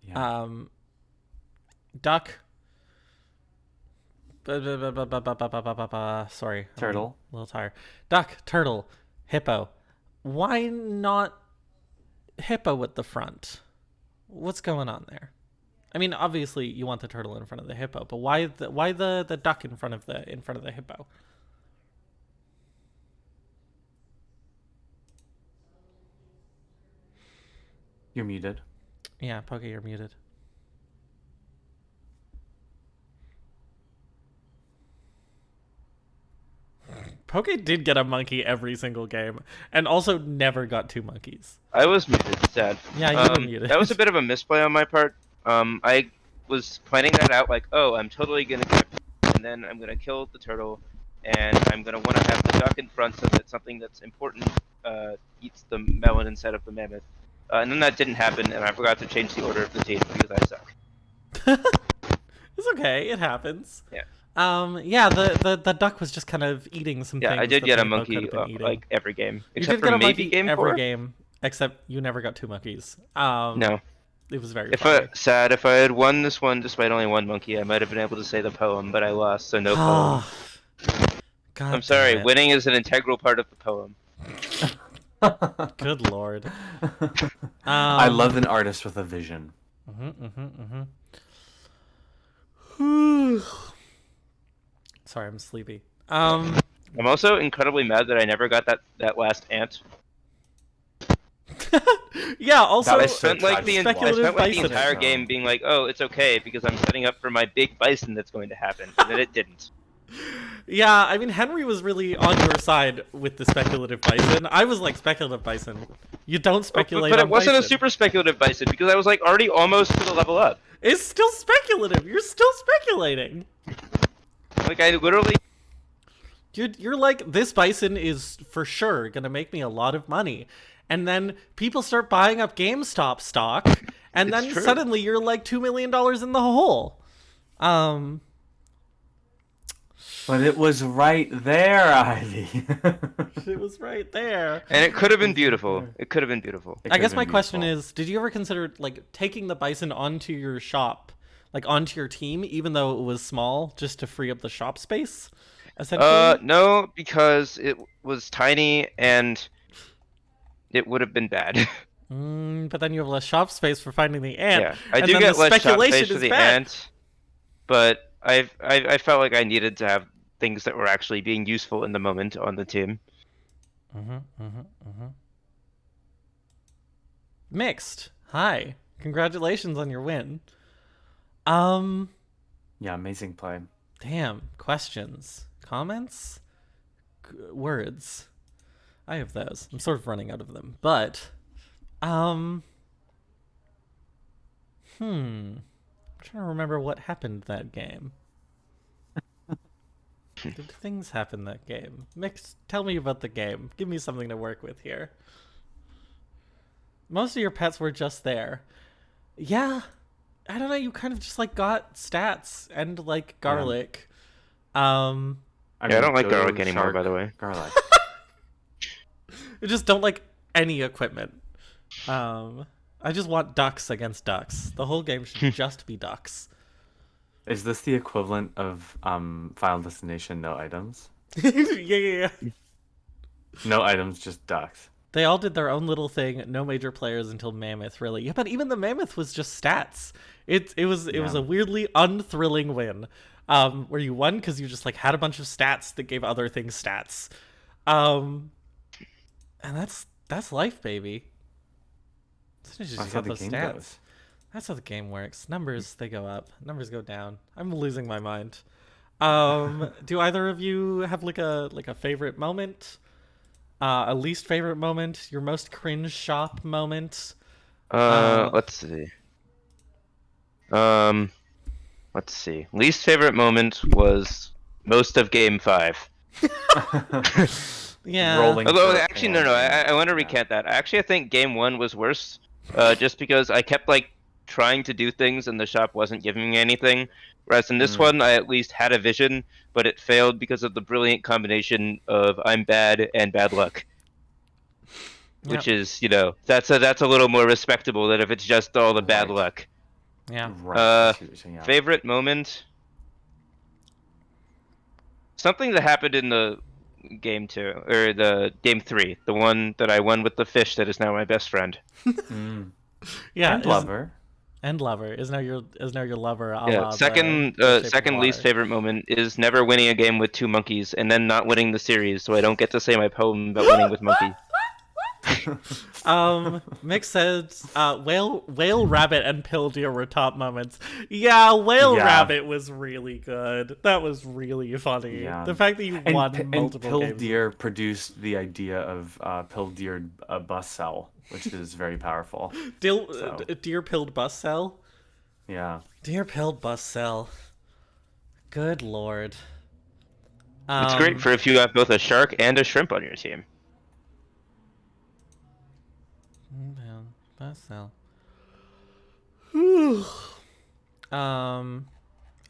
S2: Yeah.
S1: duck. Sorry, I'm
S2: Turtle.
S1: a little tired. Duck, turtle, hippo. Why not hippo at the front? What's going on there? I mean, obviously you want the turtle in front of the hippo, but why the duck in front of the hippo?
S2: You're muted.
S1: Yeah, Poke, you're muted. Poke did get a monkey every single game, and also never got 2 monkeys.
S3: I was muted. Sad.
S1: Yeah, you were muted.
S3: That was a bit of a misplay on my part. I was planning that out like, oh, I'm totally gonna get, and then I'm gonna kill the turtle, and I'm gonna want to have the duck in front so that something that's important eats the melon instead of the mammoth. And then that didn't happen, and I forgot to change the order of the team because I suck.
S1: It's okay. It happens.
S3: Yeah.
S1: Yeah. The duck was just kind of eating some
S3: Yeah,
S1: things.
S3: I did
S1: that
S3: get
S1: the
S3: a
S1: hippo
S3: monkey
S1: could have been eating.
S3: like every game,
S1: You
S3: except
S1: did get
S3: for
S1: a
S3: maybe
S1: monkey
S3: game
S1: every
S3: 4.
S1: game, except you never got 2 monkeys.
S3: No.
S1: It was very
S3: If
S1: funny.
S3: if I had won this one despite only 1 monkey, I might have been able to say the poem, but I lost, so no poem.
S1: God
S3: I'm sorry,
S1: damn it.
S3: winning is an integral part of the poem.
S1: Good lord.
S2: I love an artist with a vision.
S1: Sorry, I'm sleepy.
S3: I'm also incredibly mad that I never got that last ant.
S1: Yeah, also
S3: I spent like the
S1: speculative bison.
S3: entire game being like, oh, it's okay because I'm setting up for my big bison that's going to happen, and then it didn't.
S1: Yeah, I mean, Henry was really on your side with the speculative bison. I was like, speculative bison. You don't speculate
S3: But
S1: on
S3: it wasn't a
S1: bison.
S3: super speculative bison because I was like already almost to the level up.
S1: It's still speculative. You're still speculating.
S3: Like I literally.
S1: You're like, this bison is for sure gonna make me a lot of money. And then people start buying up GameStop stock, and
S3: It's
S1: then
S3: true.
S1: suddenly you're like $2 million in the hole.
S2: But it was right there, Ivy.
S1: It was right there.
S3: And it could have been beautiful. It could have been beautiful.
S1: I guess my question is, did you ever consider like taking the bison onto your shop, like onto your team, even though it was small, just to free up the shop space? Essentially?
S3: No, because it was tiny and it would have been bad.
S1: But then you have less shop space for finding the ant.
S3: Yeah, I
S1: and
S3: do
S1: then
S3: get
S1: the
S3: less shop
S1: speculation
S3: space for
S1: is
S3: the
S1: bad.
S3: ant, but I felt like I needed to have things that were actually being useful in the moment on the team.
S1: Mixed. Hi. Congratulations on your win.
S2: Yeah, amazing play.
S1: Damn. Questions? Comments? Words? I have those. I'm sort of running out of them. But, I'm trying to remember what happened that game. Did things happen that game? Mix, tell me about the game. Give me something to work with here. Most of your pets were just there. Yeah. I don't know, you kind of just like got stats and like garlic.
S3: I don't like garlic anymore, by the way.
S2: Garlic.
S1: I just don't like any equipment. I just want ducks against ducks. The whole game should just be ducks.
S2: Is this the equivalent of Final Destination no items?
S1: Yeah.
S2: No items, just ducks.
S1: They all did their own little thing. No major players until Mammoth, really. Yeah, but even the Mammoth was just stats. It was a weirdly unthrilling win, where you won because you just like had a bunch of stats that gave other things stats, and that's life, baby.
S2: That's how the game goes.
S1: That's how the game works. Numbers, they go up. Numbers go down. I'm losing my mind. Do either of you have like a favorite moment? A least favorite moment? Your most cringe shop moment?
S3: Let's see. Let's see. Least favorite moment was most of Game 5.
S1: Yeah.
S2: Rolling.
S3: Although,
S2: for
S3: actually,
S2: fans
S3: no.
S2: and-
S3: I want to
S2: yeah.
S3: recant that. Actually, I think Game 1 was worse, just because I kept trying to do things and the shop wasn't giving me anything. Whereas in this one, I at least had a vision, but it failed because of the brilliant combination of I'm bad and bad luck. Which
S1: Yep.
S3: is, that's a little more respectable than if it's just all the bad
S2: Right.
S3: luck.
S1: Yeah.
S2: Right. I see what you're saying, yeah.
S3: Favorite moment? Something that happened in the game 2 or the game 3, the one that I won with the fish that is now my best friend.
S1: Yeah.
S2: And lover.
S1: And lover is now your lover. A
S3: Yeah.
S1: la
S3: Second,
S1: the Shape of
S3: second least
S1: Water.
S3: favorite moment is never winning a game with 2 monkeys and then not winning the series, so I don't get to say my poem about winning with monkey.
S1: Mick said, whale rabbit and pill deer were top moments. Yeah, whale
S2: Yeah.
S1: rabbit was really good. That was really funny.
S2: Yeah.
S1: The fact that you
S2: And,
S1: won
S2: and
S1: multiple games.
S2: Pildeer produced the idea of Pildeered bus cell, which is very powerful.
S1: Deer pilled bus cell.
S2: Yeah.
S1: Deer pilled bus cell. Good lord.
S3: It's great for if you have both a shark and a shrimp on your team.
S1: Bus cell. And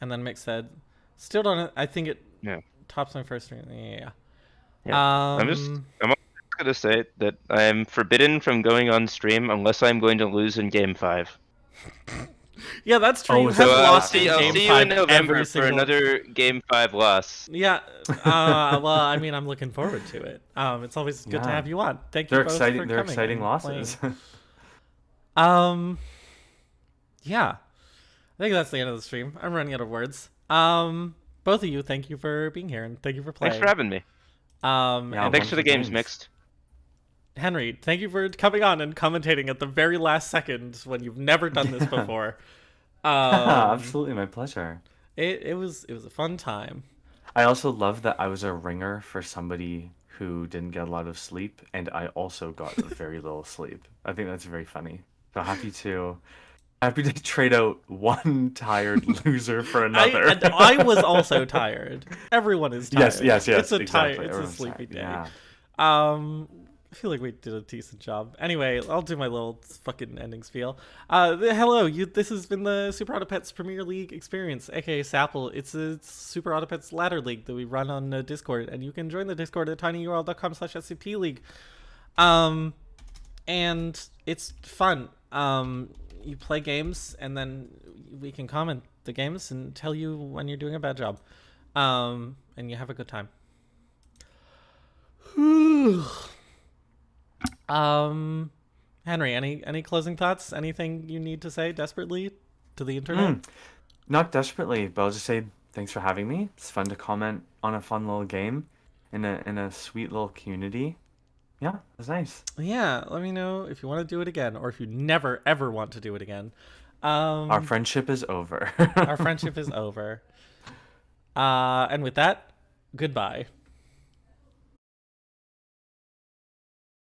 S1: then Mick said, still don't. I think it
S3: Yeah.
S1: tops my first stream. Yeah.
S3: I'm also gonna say that I am forbidden from going on stream unless I'm going to lose in game 5.
S1: Yeah, that's true.
S2: Oh,
S1: You
S2: so
S1: have
S3: I'll
S1: lost
S3: see.
S1: in
S3: I'll
S1: game
S3: see you
S1: 5
S3: in November
S1: every
S3: for
S1: single...
S3: another game 5 loss.
S1: Yeah. Well, I mean, I'm looking forward to it. It's always good to
S2: Yeah.
S1: have you on. Thank you
S2: They're
S1: both
S2: exciting.
S1: for
S2: They're
S1: coming
S2: exciting
S1: and
S2: losses.
S1: playing. Yeah. I think that's the end of the stream. I'm running out of words. Both of you, thank you for being here and thank you for playing.
S3: Thanks for having me.
S2: Yeah,
S3: And thanks for the
S2: wonderful
S3: games mixed.
S1: Henry, thank you for coming on and commentating at the very last second when you've never done this before.
S2: Absolutely, my pleasure.
S1: It was a fun time.
S2: I also love that I was a ringer for somebody who didn't get a lot of sleep, and I also got very little sleep. I think that's very funny. So happy to trade out one tired loser for another.
S1: I was also tired. Everyone is tired.
S2: Yes,
S1: It's a
S2: exactly.
S1: It's a
S2: Everyone's
S1: sleepy
S2: tired.
S1: day.
S2: Yeah.
S1: I feel like we did a decent job. Anyway, I'll do my little fucking ending spiel. Hello, this has been the Super Auto Pets Premier League experience, aka Sapple. It's a Super Auto Pets ladder league that we run on Discord, and you can join the Discord at tinyurl.com/scp league. And it's fun. You play games, and then we can comment the games and tell you when you're doing a bad job. And you have a good time. Henry, any closing thoughts? Anything you need to say desperately to the internet?
S2: Not desperately, but I'll just say thanks for having me. It's fun to comment on a fun little game in a sweet little community. Yeah, it's nice.
S1: Yeah, let me know if you want to do it again, or if you never ever want to do it again.
S2: Our friendship is over.
S1: Our friendship is over. And with that, goodbye.